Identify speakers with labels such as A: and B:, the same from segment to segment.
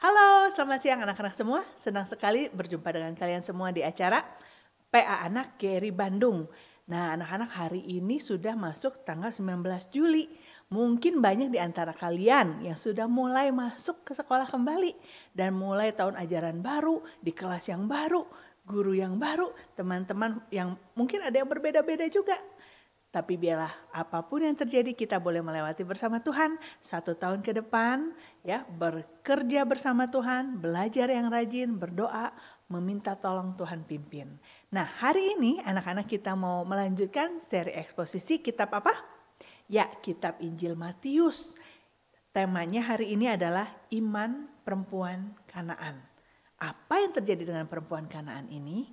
A: Halo, selamat siang anak-anak semua. Senang sekali berjumpa dengan kalian semua di acara PA Anak GRI Bandung. Nah, anak-anak hari ini sudah masuk tanggal 19 Juli. Mungkin banyak di antara kalian yang sudah mulai masuk ke sekolah kembali. Dan mulai tahun ajaran baru, di kelas yang baru, guru yang baru, teman-teman yang mungkin ada yang berbeda-beda juga. Tapi biarlah apapun yang terjadi kita boleh melewati bersama Tuhan 1 tahun ke depan, ya, bekerja bersama Tuhan, belajar yang rajin, berdoa, meminta tolong Tuhan pimpin. Nah, hari ini anak-anak kita mau melanjutkan seri eksposisi kitab apa? Ya, kitab Injil Matius. Temanya hari ini adalah iman perempuan Kanaan. Apa yang terjadi dengan perempuan Kanaan ini?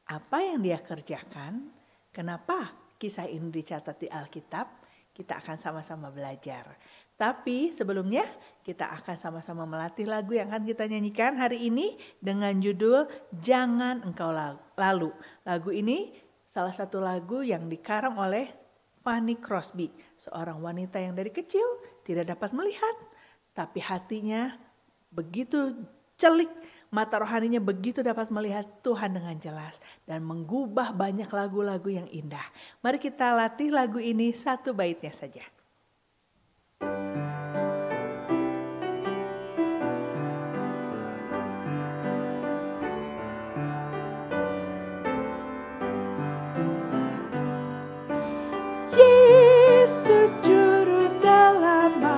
A: Apa yang dia kerjakan? Kenapa kisah ini dicatat di Alkitab? Kita akan sama-sama belajar. Tapi sebelumnya kita akan sama-sama melatih lagu yang akan kita nyanyikan hari ini dengan judul Jangan Engkau Lalu. Lagu ini salah satu lagu yang dikarang oleh Fanny Crosby, seorang wanita yang dari kecil tidak dapat melihat, tapi hatinya begitu celik, mata rohaninya begitu dapat melihat Tuhan dengan jelas dan mengubah banyak lagu-lagu yang indah. Mari kita latih lagu ini satu baitnya saja. Yesus juru selamatku,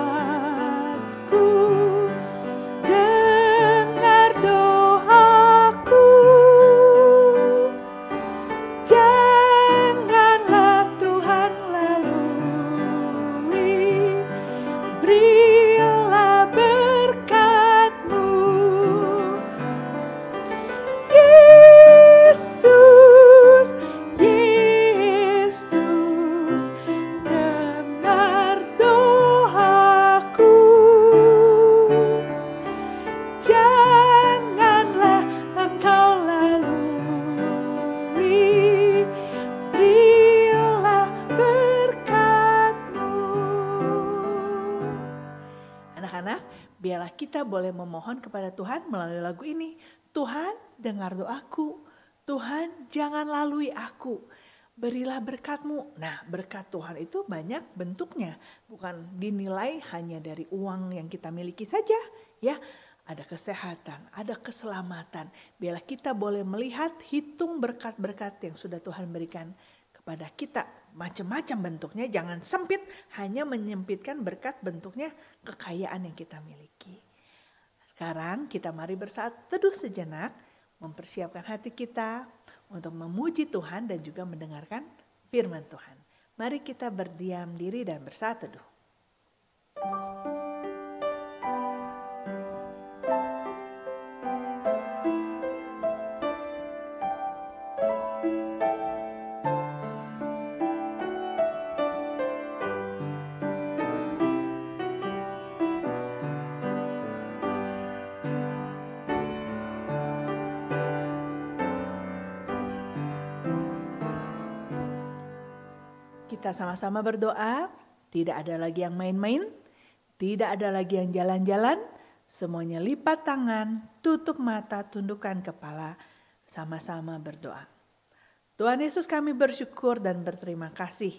A: dengar doaku, janganlah Tuhan lalui, berilah berkat-Mu. Yesus, Yesus, dengar doaku, janganlah Engkau lalui, berilah berkat-Mu. Anak-anak, biarlah kita boleh memohon kepada Tuhan melalui lagu ini. Tuhan, dengar doaku. Tuhan, jangan lalui aku. Berilah berkat-Mu. Nah, berkat Tuhan itu banyak bentuknya. Bukan dinilai hanya dari uang yang kita miliki saja. Ya, ada kesehatan, ada keselamatan. Biarlah kita boleh melihat, hitung berkat-berkat yang sudah Tuhan berikan kepada kita. Macam-macam bentuknya, jangan sempit, hanya menyempitkan berkat bentuknya kekayaan yang kita miliki. Sekarang kita mari bersaat teduh sejenak, mempersiapkan hati kita untuk memuji Tuhan dan juga mendengarkan firman Tuhan. Mari kita berdiam diri dan bersaat teduh. Kita sama-sama berdoa, tidak ada lagi yang main-main, tidak ada lagi yang jalan-jalan, semuanya lipat tangan, tutup mata, tundukkan kepala, sama-sama berdoa. Tuhan Yesus, kami bersyukur dan berterima kasih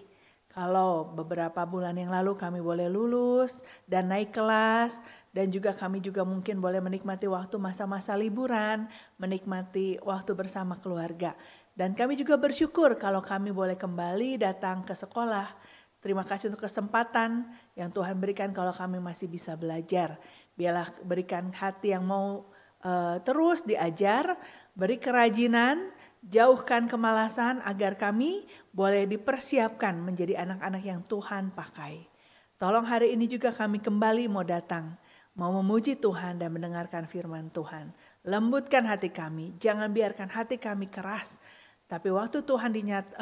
A: kalau beberapa bulan yang lalu kami boleh lulus dan naik kelas, dan juga kami juga mungkin boleh menikmati waktu masa-masa liburan, menikmati waktu bersama keluarga. Dan kami juga bersyukur kalau kami boleh kembali datang ke sekolah. Terima kasih untuk kesempatan yang Tuhan berikan kalau kami masih bisa belajar. Biarlah berikan hati yang mau terus diajar, beri kerajinan, jauhkan kemalasan agar kami boleh dipersiapkan menjadi anak-anak yang Tuhan pakai. Tolong hari ini juga kami kembali mau datang, mau memuji Tuhan dan mendengarkan firman Tuhan. Lembutkan hati kami, jangan biarkan hati kami keras. Tapi waktu Tuhan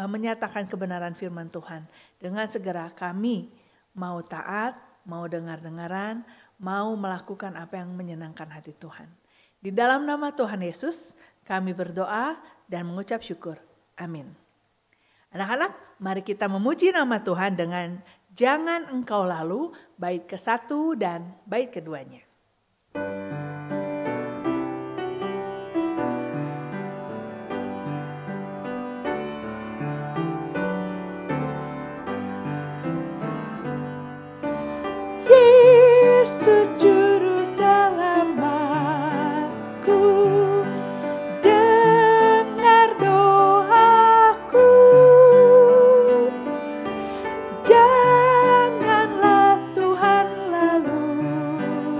A: menyatakan kebenaran firman Tuhan, dengan segera kami mau taat, mau dengar-dengaran, mau melakukan apa yang menyenangkan hati Tuhan. Di dalam nama Tuhan Yesus, kami berdoa dan mengucap syukur. Amin. Anak-anak, mari kita memuji nama Tuhan dengan Jangan Engkau Lalu, bait ke-1 dan bait keduanya. Yesus Juru Selamatku, dengar doaku. Janganlah Tuhan lalui,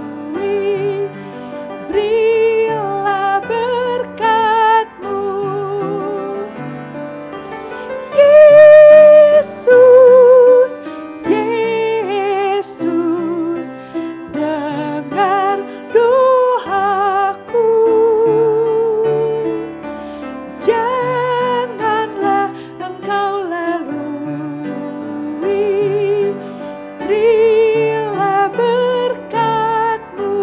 A: berilah berkat-Mu. Yesus, Yesus, dengar doaku. Janganlah Engkau lalui, berilah berkat-Mu.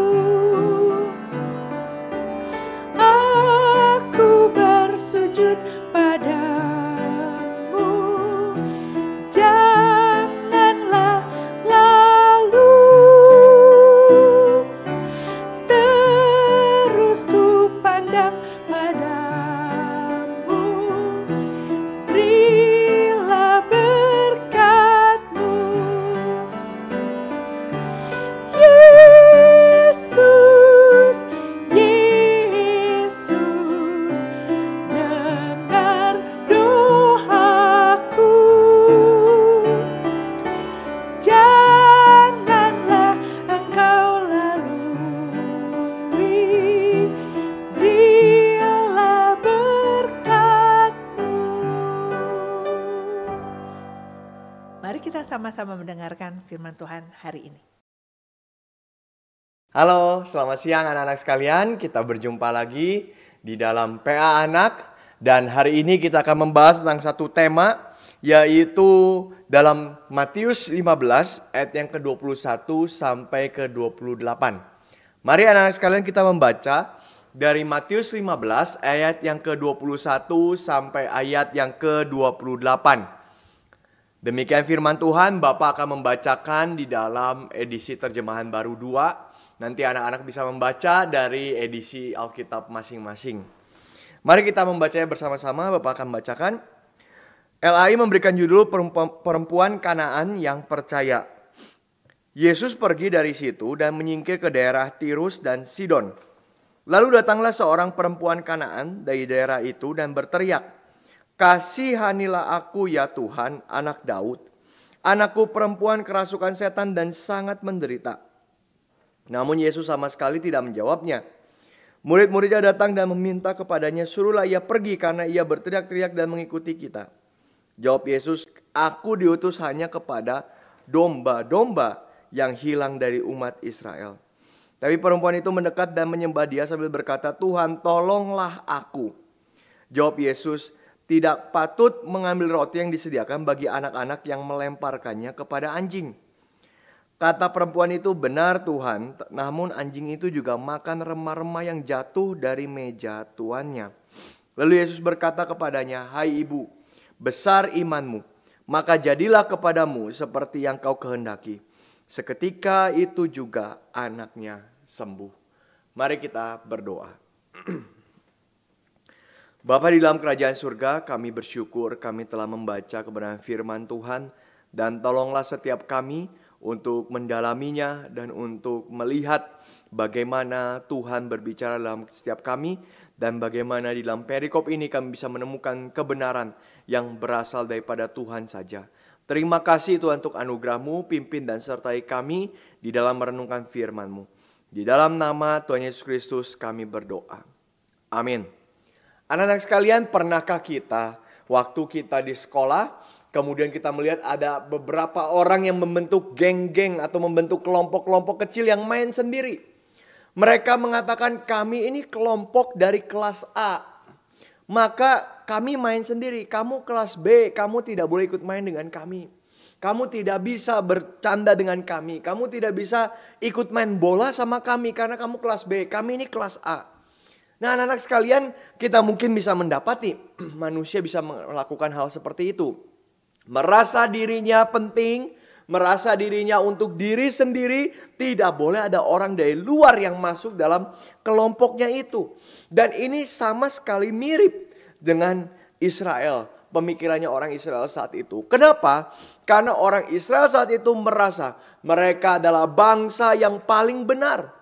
A: Aku bersujud padamu, janganlah lalu. Terus ku pandang padamu, berilah berkat-Mu. Yesus, Yesus, dengar doaku. Janganlah Engkau lalui, berilah berkat-Mu. Mari kita sama-sama mendengarkan firman Tuhan hari ini.
B: Halo, selamat siang anak-anak sekalian. Kita berjumpa lagi di dalam PA Anak. Dan hari ini kita akan membahas tentang satu tema, yaitu dalam Matius 15 ayat yang ke-21 sampai ke-28. Mari anak-anak sekalian kita membaca dari Matius 15 ayat yang ke-21 sampai ayat yang ke-28. Demikian firman Tuhan. Bapak akan membacakan di dalam edisi terjemahan baru 2. Nanti anak-anak bisa membaca dari edisi Alkitab masing-masing. Mari kita membacanya bersama-sama. Bapak akan bacakan. LAI memberikan judul Perempuan Kanaan yang Percaya. Yesus pergi dari situ dan menyingkir ke daerah Tirus dan Sidon. Lalu datanglah seorang perempuan Kanaan dari daerah itu dan berteriak, "Kasihanilah aku ya Tuhan, anak Daud. Anakku perempuan kerasukan setan dan sangat menderita." Namun Yesus sama sekali tidak menjawabnya. Murid-muridnya datang dan meminta kepadanya, "Suruhlah ia pergi karena ia berteriak-teriak dan mengikuti kita." Jawab Yesus, "Aku diutus hanya kepada domba-domba yang hilang dari umat Israel." Tapi perempuan itu mendekat dan menyembah Dia sambil berkata, "Tuhan, tolonglah aku." Jawab Yesus, "Tidak patut mengambil roti yang disediakan bagi anak-anak yang melemparkannya kepada anjing." Kata perempuan itu, "Benar Tuhan, namun anjing itu juga makan remah-remah yang jatuh dari meja tuannya." Lalu Yesus berkata kepadanya, "Hai ibu, besar imanmu, maka jadilah kepadamu seperti yang kau kehendaki." Seketika itu juga anaknya sembuh. Mari kita berdoa. Bapa di dalam kerajaan surga, kami bersyukur kami telah membaca kebenaran firman Tuhan. Dan tolonglah setiap kami untuk mendalaminya dan untuk melihat bagaimana Tuhan berbicara dalam setiap kami. Dan bagaimana di dalam perikop ini kami bisa menemukan kebenaran yang berasal daripada Tuhan saja. Terima kasih Tuhan untuk anugerah-Mu, pimpin dan sertai kami di dalam merenungkan firman-Mu. Di dalam nama Tuhan Yesus Kristus kami berdoa. Amin. Anak-anak sekalian, pernahkah kita waktu kita di sekolah, kemudian kita melihat ada beberapa orang yang membentuk geng-geng atau membentuk kelompok-kelompok kecil yang main sendiri. Mereka mengatakan, "Kami ini kelompok dari kelas A, maka kami main sendiri. Kamu kelas B, kamu tidak boleh ikut main dengan kami. Kamu tidak bisa bercanda dengan kami. Kamu tidak bisa ikut main bola sama kami karena kamu kelas B. Kami ini kelas A." Nah, anak-anak sekalian, kita mungkin bisa mendapati manusia bisa melakukan hal seperti itu. Merasa dirinya penting, merasa dirinya untuk diri sendiri, tidak boleh ada orang dari luar yang masuk dalam kelompoknya itu. Dan ini sama sekali mirip dengan Israel. pemikirannya orang Israel saat itu. Kenapa? Karena orang Israel saat itu merasa mereka adalah bangsa yang paling benar.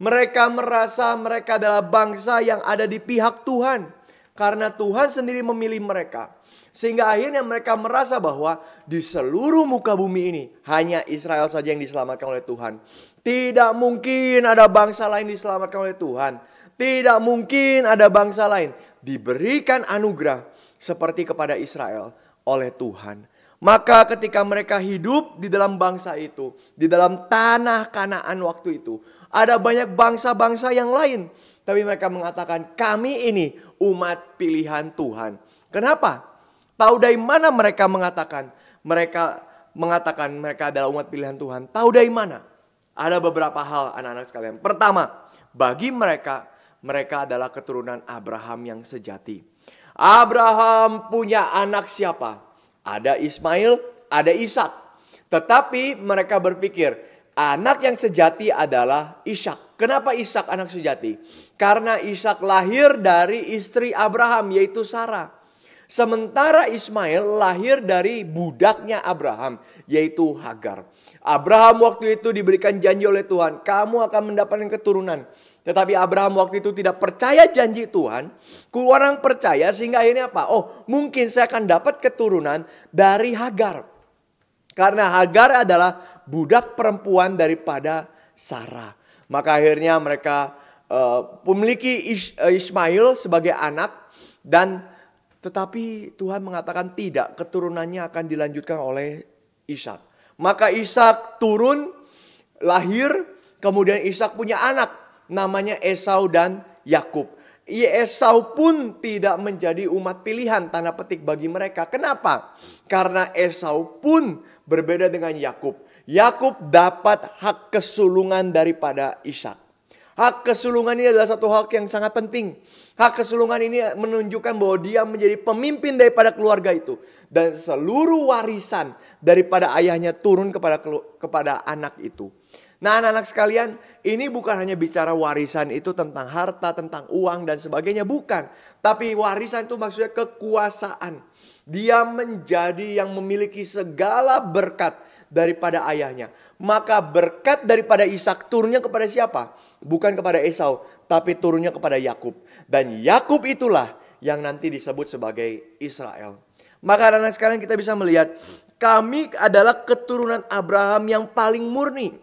B: Mereka merasa mereka adalah bangsa yang ada di pihak Tuhan. Karena Tuhan sendiri memilih mereka. Sehingga akhirnya mereka merasa bahwa di seluruh muka bumi ini hanya Israel saja yang diselamatkan oleh Tuhan. Tidak mungkin ada bangsa lain diselamatkan oleh Tuhan. Tidak mungkin ada bangsa lain diberikan anugerah seperti kepada Israel oleh Tuhan. Maka ketika mereka hidup di dalam bangsa itu, di dalam tanah Kanaan waktu itu, ada banyak bangsa-bangsa yang lain. Tapi mereka mengatakan, kami ini umat pilihan Tuhan. Kenapa? Tahu dari mana mereka mengatakan? Mereka mengatakan mereka adalah umat pilihan Tuhan. Tahu dari mana? Ada beberapa hal anak-anak sekalian. Pertama, bagi mereka adalah keturunan Abraham yang sejati. Abraham punya anak siapa? Ada Ismail, ada Ishak. Tetapi mereka berpikir anak yang sejati adalah Ishak. Kenapa Ishak anak sejati? Karena Ishak lahir dari istri Abraham, yaitu Sarah. Sementara Ismail lahir dari budaknya Abraham, yaitu Hagar. Abraham waktu itu diberikan janji oleh Tuhan, kamu akan mendapatkan keturunan. Tetapi Abraham waktu itu tidak percaya janji Tuhan. Kurang percaya sehingga akhirnya apa? Oh, mungkin saya akan dapat keturunan dari Hagar. Karena Hagar adalah budak perempuan daripada Sarah. Maka akhirnya mereka memiliki Ismail sebagai anak. Tetapi Tuhan mengatakan tidak, keturunannya akan dilanjutkan oleh Ishak. Maka Ishak turun, lahir, kemudian Ishak punya anak. Namanya Esau dan Yakub. Esau pun tidak menjadi umat pilihan tanda petik bagi mereka. Kenapa? Karena Esau pun berbeda dengan Yakub. Yakub dapat hak kesulungan daripada Ishak. Hak kesulungan ini adalah satu hal yang sangat penting. Hak kesulungan ini menunjukkan bahwa dia menjadi pemimpin daripada keluarga itu. Dan seluruh warisan daripada ayahnya turun kepada anak itu. Nah anak-anak sekalian, ini bukan hanya bicara warisan itu tentang harta, tentang uang dan sebagainya. Bukan. Tapi warisan itu maksudnya kekuasaan. Dia menjadi yang memiliki segala berkat daripada ayahnya. Maka berkat daripada Ishak turunnya kepada siapa? Bukan kepada Esau, tapi turunnya kepada Yakub. Dan Yakub itulah yang nanti disebut sebagai Israel. Maka anak-anak sekalian kita bisa melihat, kami adalah keturunan Abraham yang paling murni.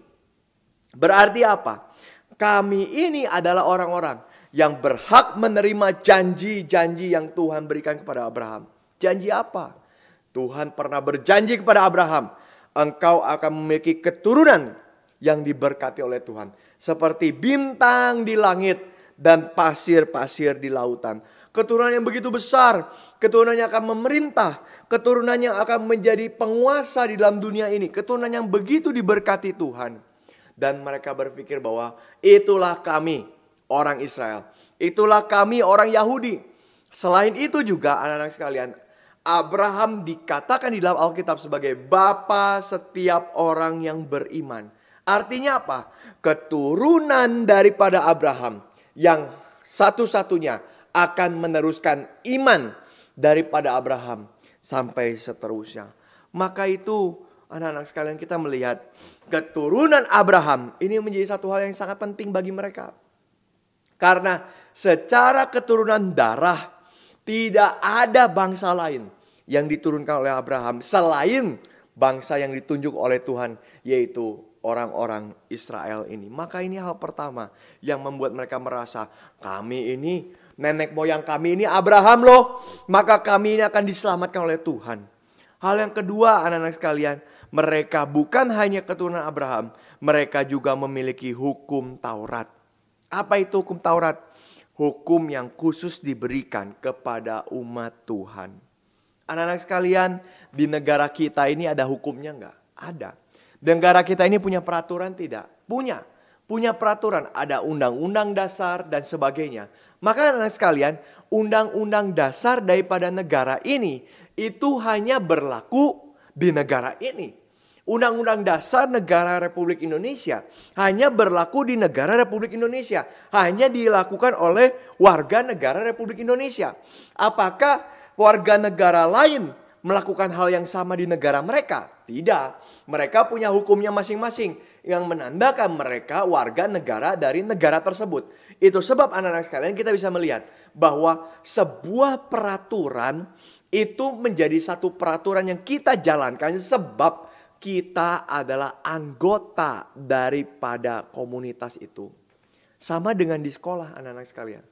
B: Berarti apa? Kami ini adalah orang-orang yang berhak menerima janji-janji yang Tuhan berikan kepada Abraham. Janji apa? Tuhan pernah berjanji kepada Abraham, engkau akan memiliki keturunan yang diberkati oleh Tuhan. Seperti bintang di langit dan pasir-pasir di lautan. Keturunan yang begitu besar. Keturunan yang akan memerintah. Keturunan yang akan menjadi penguasa di dalam dunia ini. Keturunan yang begitu diberkati Tuhan. Dan mereka berpikir bahwa itulah kami orang Israel. Itulah kami orang Yahudi. Selain itu juga anak-anak sekalian, Abraham dikatakan di dalam Alkitab sebagai bapa setiap orang yang beriman. Artinya apa? Keturunan daripada Abraham yang satu-satunya akan meneruskan iman daripada Abraham sampai seterusnya. Maka itu anak-anak sekalian kita melihat keturunan Abraham ini menjadi satu hal yang sangat penting bagi mereka. Karena secara keturunan darah tidak ada bangsa lain yang diturunkan oleh Abraham selain bangsa yang ditunjuk oleh Tuhan, yaitu orang-orang Israel ini. Maka ini hal pertama yang membuat mereka merasa, kami ini, nenek moyang kami ini Abraham loh, maka kami ini akan diselamatkan oleh Tuhan. Hal yang kedua anak-anak sekalian, mereka bukan hanya keturunan Abraham, mereka juga memiliki hukum Taurat. Apa itu hukum Taurat? Hukum yang khusus diberikan kepada umat Tuhan. Anak-anak sekalian, di negara kita ini ada hukumnya enggak? Ada. Negara kita ini punya peraturan tidak? Punya. Punya peraturan, ada undang-undang dasar dan sebagainya. Maka anak-anak sekalian, undang-undang dasar daripada negara ini itu hanya berlaku di negara ini. Undang-undang dasar negara Republik Indonesia hanya berlaku di negara Republik Indonesia. Hanya dilakukan oleh warga negara Republik Indonesia. Apakah warga negara lain melakukan hal yang sama di negara mereka? Tidak. Mereka punya hukumnya masing-masing yang menandakan mereka warga negara dari negara tersebut. Itu sebab anak-anak sekalian kita bisa melihat bahwa sebuah peraturan itu menjadi satu peraturan yang kita jalankan sebab kita adalah anggota daripada komunitas itu. Sama dengan di sekolah anak-anak sekalian.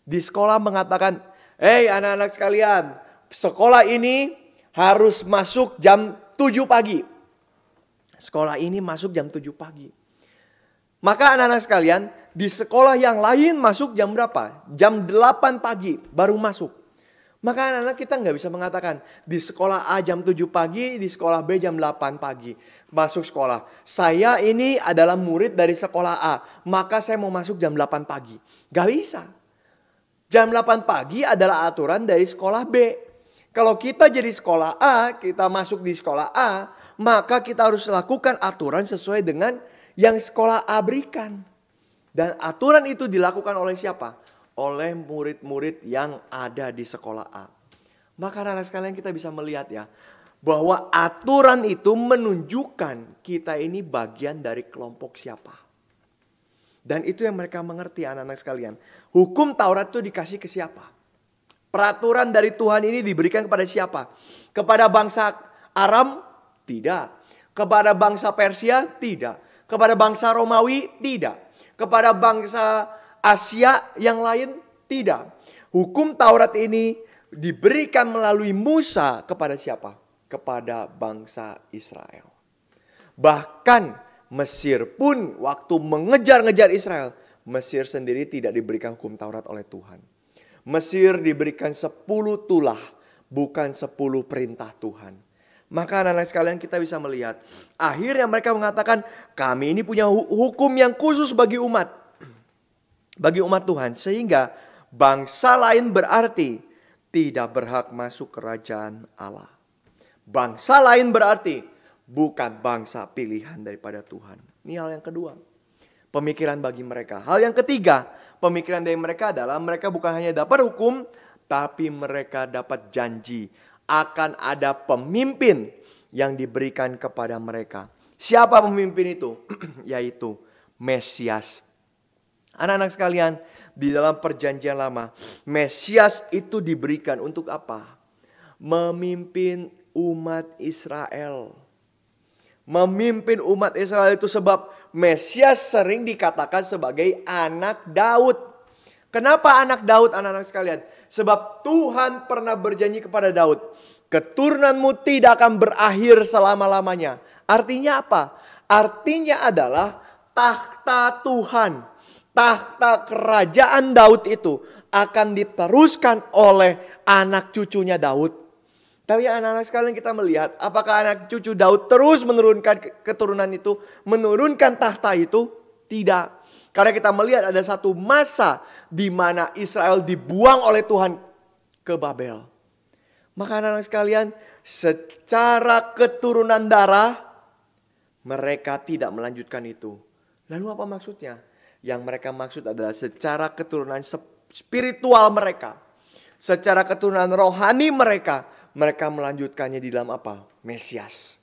B: Di sekolah mengatakan, "Hei anak-anak sekalian, sekolah ini harus masuk jam 7 pagi. Sekolah ini masuk jam 7 pagi. Maka anak-anak sekalian, di sekolah yang lain masuk jam berapa? Jam 8 pagi baru masuk. Maka anak-anak kita nggak bisa mengatakan di sekolah A jam 7 pagi, di sekolah B jam 8 pagi. Masuk sekolah. Saya ini adalah murid dari sekolah A, maka saya mau masuk jam 8 pagi. Nggak bisa. Jam 8 pagi adalah aturan dari sekolah B. Kalau kita jadi sekolah A, kita masuk di sekolah A, maka kita harus lakukan aturan sesuai dengan yang sekolah A berikan. Dan aturan itu dilakukan oleh siapa? Oleh murid-murid yang ada di sekolah A. Maka anak-anak sekalian kita bisa melihat ya, bahwa aturan itu menunjukkan kita ini bagian dari kelompok siapa. Dan itu yang mereka mengerti anak-anak sekalian. Hukum Taurat itu dikasih ke siapa? Peraturan dari Tuhan ini diberikan kepada siapa? Kepada bangsa Aram? Tidak. Kepada bangsa Persia? Tidak. Kepada bangsa Romawi? Tidak. Kepada bangsa Asia yang lain? Tidak. Hukum Taurat ini diberikan melalui Musa kepada siapa? Kepada bangsa Israel. Bahkan Mesir pun waktu mengejar-ngejar Israel, Mesir sendiri tidak diberikan hukum Taurat oleh Tuhan. Mesir diberikan 10 tulah, bukan 10 perintah Tuhan. Maka anak-anak sekalian kita bisa melihat, akhirnya mereka mengatakan, kami ini punya hukum yang khusus bagi umat. Bagi umat Tuhan, sehingga bangsa lain berarti tidak berhak masuk kerajaan Allah. Bangsa lain berarti bukan bangsa pilihan daripada Tuhan. Ini hal yang kedua. Pemikiran bagi mereka. Hal yang ketiga, pemikiran dari mereka adalah mereka bukan hanya dapat hukum, tapi mereka dapat janji akan ada pemimpin yang diberikan kepada mereka. Siapa pemimpin itu? Yaitu Mesias. Anak-anak sekalian, di dalam perjanjian lama, Mesias itu diberikan untuk apa? Memimpin umat Israel. Memimpin umat Israel itu sebab Mesias sering dikatakan sebagai anak Daud. Kenapa anak Daud, anak-anak sekalian? Sebab Tuhan pernah berjanji kepada Daud, keturunanmu tidak akan berakhir selama-lamanya. Artinya apa? Artinya adalah takhta Tuhan, takhta kerajaan Daud itu akan diteruskan oleh anak cucunya Daud. Tapi anak-anak sekalian kita melihat apakah anak cucu Daud terus menurunkan keturunan itu, menurunkan tahta itu? Tidak. Karena kita melihat ada satu masa di mana Israel dibuang oleh Tuhan ke Babel. Maka anak-anak sekalian, secara keturunan darah mereka tidak melanjutkan itu. Lalu apa maksudnya? Yang mereka maksud adalah secara keturunan spiritual mereka, secara keturunan rohani mereka melanjutkannya di dalam apa? Mesias.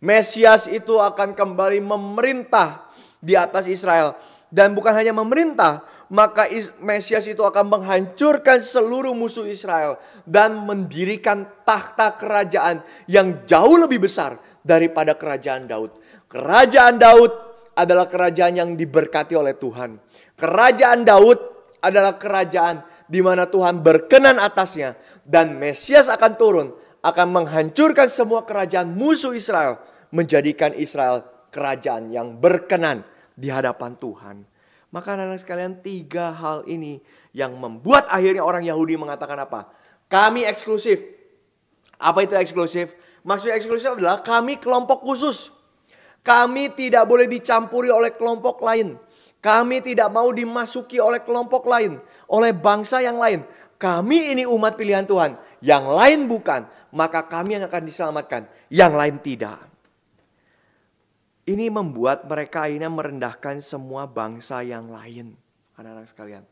B: Mesias itu akan kembali memerintah di atas Israel. Dan bukan hanya memerintah, maka Mesias itu akan menghancurkan seluruh musuh Israel dan mendirikan takhta kerajaan yang jauh lebih besar daripada kerajaan Daud. Kerajaan Daud adalah kerajaan yang diberkati oleh Tuhan. Kerajaan Daud adalah kerajaan di mana Tuhan berkenan atasnya. Dan Mesias akan turun, akan menghancurkan semua kerajaan musuh Israel, menjadikan Israel kerajaan yang berkenan di hadapan Tuhan. Maka anak-anak sekalian, 3 hal ini yang membuat akhirnya orang Yahudi mengatakan apa? Kami eksklusif. Apa itu eksklusif? Maksud eksklusif adalah kami kelompok khusus. Kami tidak boleh dicampuri oleh kelompok lain. Kami tidak mau dimasuki oleh kelompok lain, oleh bangsa yang lain. Kami ini umat pilihan Tuhan, yang lain bukan. Maka kami yang akan diselamatkan, yang lain tidak. Ini membuat mereka akhirnya merendahkan semua bangsa yang lain. Anak-anak sekalian.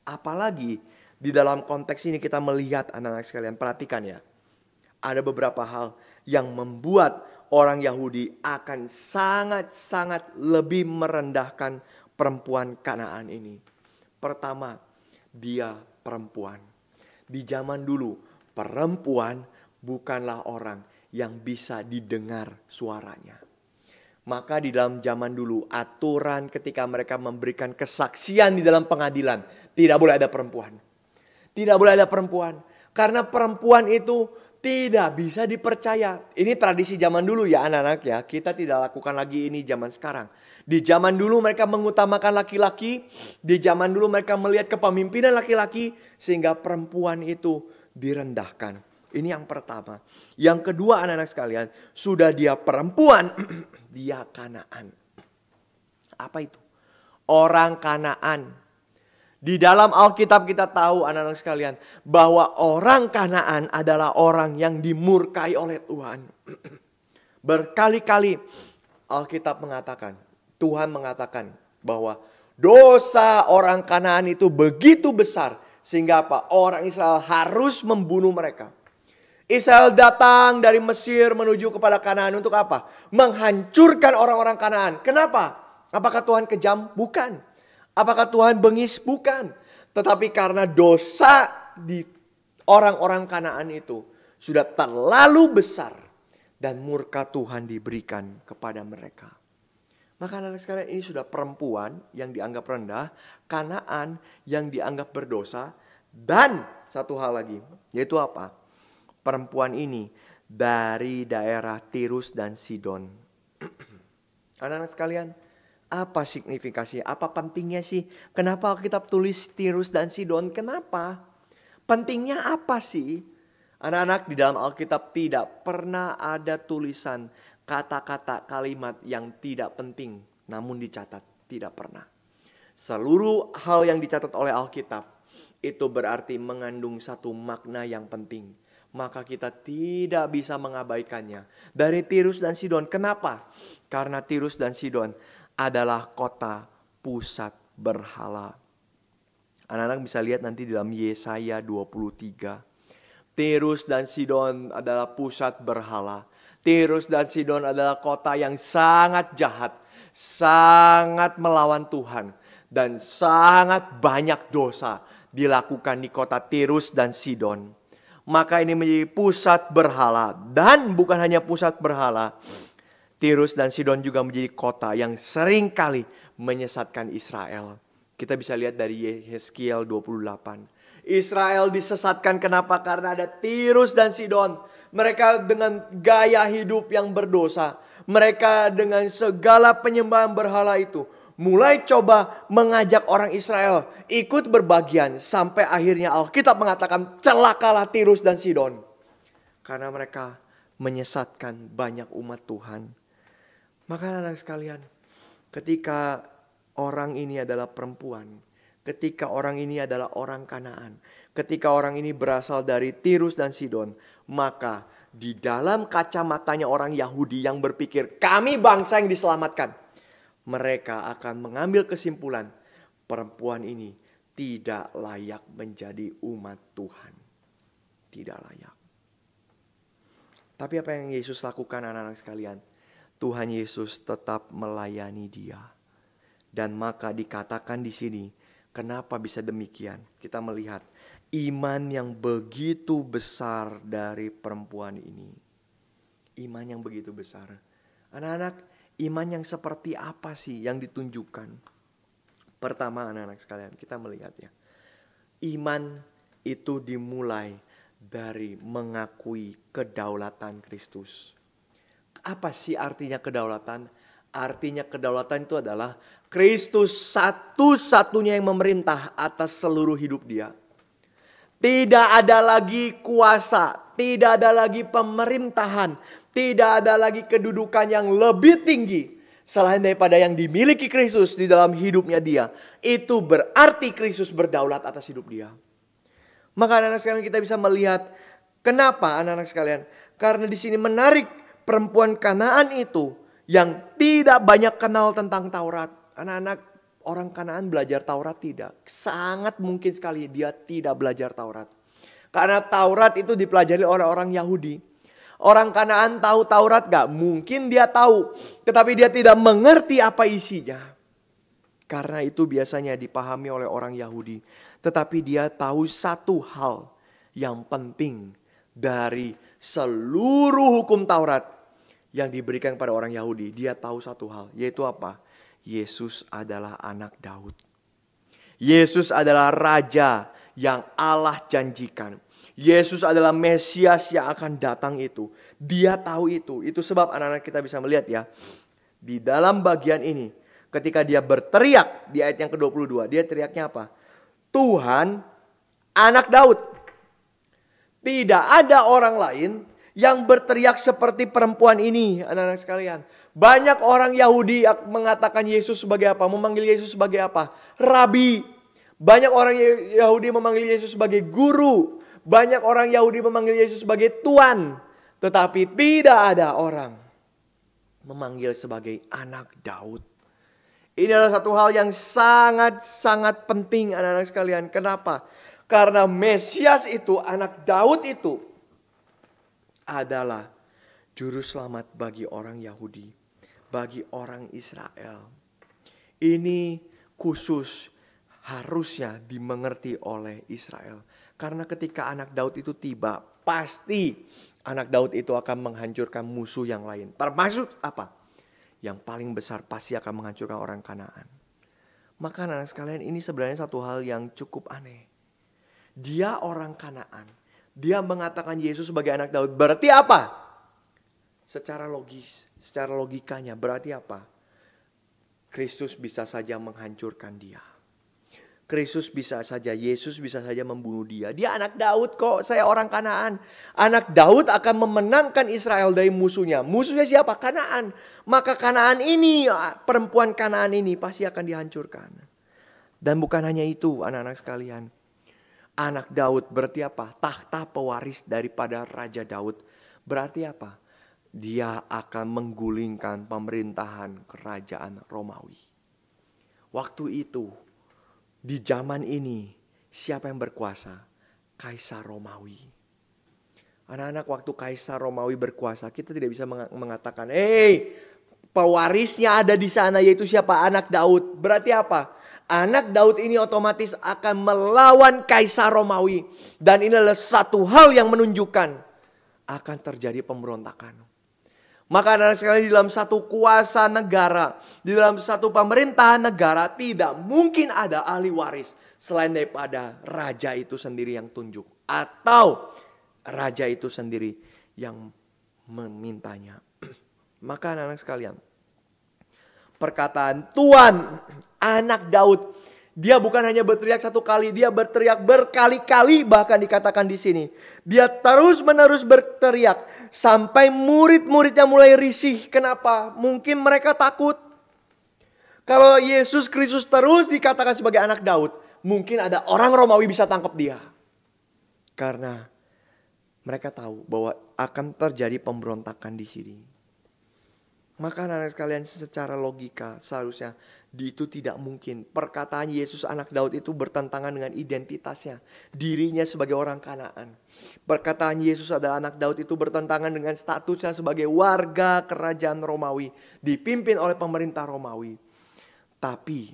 B: Apalagi Di dalam konteks ini kita melihat anak-anak sekalian, perhatikan ya. Ada beberapa hal yang membuat orang Yahudi akan sangat-sangat lebih merendahkan perempuan Kanaan ini. Pertama, dia perempuan. Di zaman dulu, perempuan bukanlah orang yang bisa didengar suaranya. Maka di dalam zaman dulu, aturan ketika mereka memberikan kesaksian di dalam pengadilan, tidak boleh ada perempuan. Tidak boleh ada perempuan. Karena perempuan itu tidak bisa dipercaya. Ini tradisi zaman dulu ya anak-anak ya. Kita tidak lakukan lagi ini zaman sekarang. Di zaman dulu mereka mengutamakan laki-laki. Di zaman dulu mereka melihat kepemimpinan laki-laki. Sehingga perempuan itu direndahkan. Ini yang pertama. Yang kedua anak-anak sekalian. Sudah dia perempuan. Dia Kanaan. Apa itu? Orang Kanaan. Di dalam Alkitab kita tahu anak-anak sekalian bahwa orang Kanaan adalah orang yang dimurkai oleh Tuhan. Berkali-kali Alkitab mengatakan, Tuhan mengatakan bahwa dosa orang Kanaan itu begitu besar sehingga apa? Orang Israel harus membunuh mereka. Israel datang dari Mesir menuju kepada Kanaan untuk apa? Menghancurkan orang-orang Kanaan. Kenapa? Apakah Tuhan kejam? Bukan. Apakah Tuhan bengis? Bukan. Tetapi karena dosa di orang-orang Kanaan itu sudah terlalu besar. Dan murka Tuhan diberikan kepada mereka. Maka anak-anak sekalian, ini sudah perempuan yang dianggap rendah. Kanaan yang dianggap berdosa. Dan satu hal lagi. Yaitu apa? Perempuan ini dari daerah Tirus dan Sidon. Anak-anak sekalian, apa signifikasinya? Apa pentingnya sih? Kenapa Alkitab tulis Tirus dan Sidon? Kenapa? Pentingnya apa sih? Anak-anak, di dalam Alkitab tidak pernah ada tulisan kata-kata kalimat yang tidak penting. Namun dicatat. Tidak pernah. Seluruh hal yang dicatat oleh Alkitab itu berarti mengandung satu makna yang penting. Maka kita tidak bisa mengabaikannya. Dari Tirus dan Sidon. Kenapa? Karena Tirus dan Sidon adalah kota pusat berhala. Anak-anak bisa lihat nanti di dalam Yesaya 23. Tirus dan Sidon adalah pusat berhala. Tirus dan Sidon adalah kota yang sangat jahat. Sangat melawan Tuhan. Dan sangat banyak dosa dilakukan di kota Tirus dan Sidon. Maka ini menjadi pusat berhala. Dan bukan hanya pusat berhala. Tirus dan Sidon juga menjadi kota yang sering kali menyesatkan Israel. Kita bisa lihat dari Yeskiel 28. Israel disesatkan kenapa? Karena ada Tirus dan Sidon. Mereka dengan gaya hidup yang berdosa. Mereka dengan segala penyembahan berhala itu. Mulai coba mengajak orang Israel ikut berbagian. Sampai akhirnya Alkitab mengatakan celakalah Tirus dan Sidon. Karena mereka menyesatkan banyak umat Tuhan. Maka anak sekalian, ketika orang ini adalah perempuan, ketika orang ini adalah orang Kanaan, ketika orang ini berasal dari Tirus dan Sidon, maka di dalam kacamatanya orang Yahudi yang berpikir kami bangsa yang diselamatkan, mereka akan mengambil kesimpulan perempuan ini tidak layak menjadi umat Tuhan. Tidak layak. Tapi apa yang Yesus lakukan anak-anak sekalian? Tuhan Yesus tetap melayani dia. Dan maka dikatakan di sini, kenapa bisa demikian? Kita melihat iman yang begitu besar dari perempuan ini. Iman yang begitu besar. Anak-anak, iman yang seperti apa sih yang ditunjukkan? Pertama anak-anak sekalian, kita melihat ya. Iman itu dimulai dari mengakui kedaulatan Kristus. Apa sih artinya kedaulatan? Artinya kedaulatan itu adalah Kristus satu-satunya yang memerintah atas seluruh hidup dia. Tidak ada lagi kuasa, tidak ada lagi pemerintahan, tidak ada lagi kedudukan yang lebih tinggi selain daripada yang dimiliki Kristus di dalam hidupnya dia. Itu berarti Kristus berdaulat atas hidup dia. Maka anak-anak sekalian kita bisa melihat kenapa anak-anak sekalian? Karena di sini menarik. Perempuan Kanaan itu yang tidak banyak kenal tentang Taurat. Anak-anak, orang Kanaan belajar Taurat? Tidak. Sangat mungkin sekali dia tidak belajar Taurat. Karena Taurat itu dipelajari oleh orang Yahudi. Orang Kanaan tahu Taurat gak? Mungkin dia tahu. Tetapi dia tidak mengerti apa isinya. Karena itu biasanya dipahami oleh orang Yahudi. Tetapi dia tahu satu hal yang penting dari seluruh hukum Taurat yang diberikan kepada orang Yahudi. Dia tahu satu hal, yaitu apa? Yesus adalah anak Daud. Yesus adalah raja yang Allah janjikan. Yesus adalah Mesias yang akan datang itu. Dia tahu itu. Itu sebab anak-anak kita bisa melihat ya. Di dalam bagian ini, ketika dia berteriak di ayat yang ke-22, dia teriaknya apa? Tuhan, anak Daud. Tidak ada orang lain yang berteriak seperti perempuan ini, anak-anak sekalian. Banyak orang Yahudi mengatakan Yesus sebagai apa? Memanggil Yesus sebagai apa? Rabi. Banyak orang Yahudi memanggil Yesus sebagai guru. Banyak orang Yahudi memanggil Yesus sebagai Tuan. Tetapi tidak ada orang memanggil sebagai anak Daud. Ini adalah satu hal yang sangat-sangat penting anak-anak sekalian. Kenapa? Karena Mesias itu, anak Daud itu adalah juru selamat bagi orang Yahudi, bagi orang Israel. Ini khusus harusnya dimengerti oleh Israel. Karena ketika anak Daud itu tiba, pasti anak Daud itu akan menghancurkan musuh yang lain. Termasuk apa? Yang paling besar pasti akan menghancurkan orang Kanaan. Maka anak sekalian, ini sebenarnya satu hal yang cukup aneh. Dia orang Kanaan. Dia mengatakan Yesus sebagai anak Daud. Berarti apa? Secara logis, secara logikanya berarti apa? Kristus bisa saja menghancurkan dia. Kristus bisa saja, Yesus bisa saja membunuh dia. Dia anak Daud kok, saya orang Kanaan. Anak Daud akan memenangkan Israel dari musuhnya. Musuhnya siapa? Kanaan. Maka Kanaan ini, perempuan Kanaan ini pasti akan dihancurkan. Dan bukan hanya itu anak-anak sekalian. Anak Daud berarti apa? Takhta pewaris daripada Raja Daud. Berarti apa? Dia akan menggulingkan pemerintahan kerajaan Romawi. Waktu itu, di zaman ini, siapa yang berkuasa? Kaisar Romawi. Anak-anak, waktu Kaisar Romawi berkuasa, kita tidak bisa mengatakan, pewarisnya ada di sana, yaitu siapa? Anak Daud. Berarti apa? Anak Daud ini otomatis akan melawan Kaisar Romawi. Dan ini adalah satu hal yang menunjukkan akan terjadi pemberontakan. Maka anak sekalian, di dalam satu kuasa negara, di dalam satu pemerintahan negara, tidak mungkin ada ahli waris selain daripada raja itu sendiri yang tunjuk. Atau raja itu sendiri yang memintanya. Maka anak sekalian, perkataan Tuhan, anak Daud, dia bukan hanya berteriak satu kali, dia berteriak berkali-kali, bahkan dikatakan di sini. Dia terus-menerus berteriak sampai murid-muridnya mulai risih. Kenapa? Mungkin mereka takut. Kalau Yesus Kristus terus dikatakan sebagai anak Daud, mungkin ada orang Romawi bisa tangkap dia. Karena mereka tahu bahwa akan terjadi pemberontakan di sini. Maka anak sekalian, secara logika seharusnya itu tidak mungkin. Perkataan Yesus anak Daud itu bertentangan dengan identitasnya, dirinya sebagai orang Kanaan. Perkataan Yesus adalah anak Daud itu bertentangan dengan statusnya sebagai warga kerajaan Romawi, dipimpin oleh pemerintah Romawi. Tapi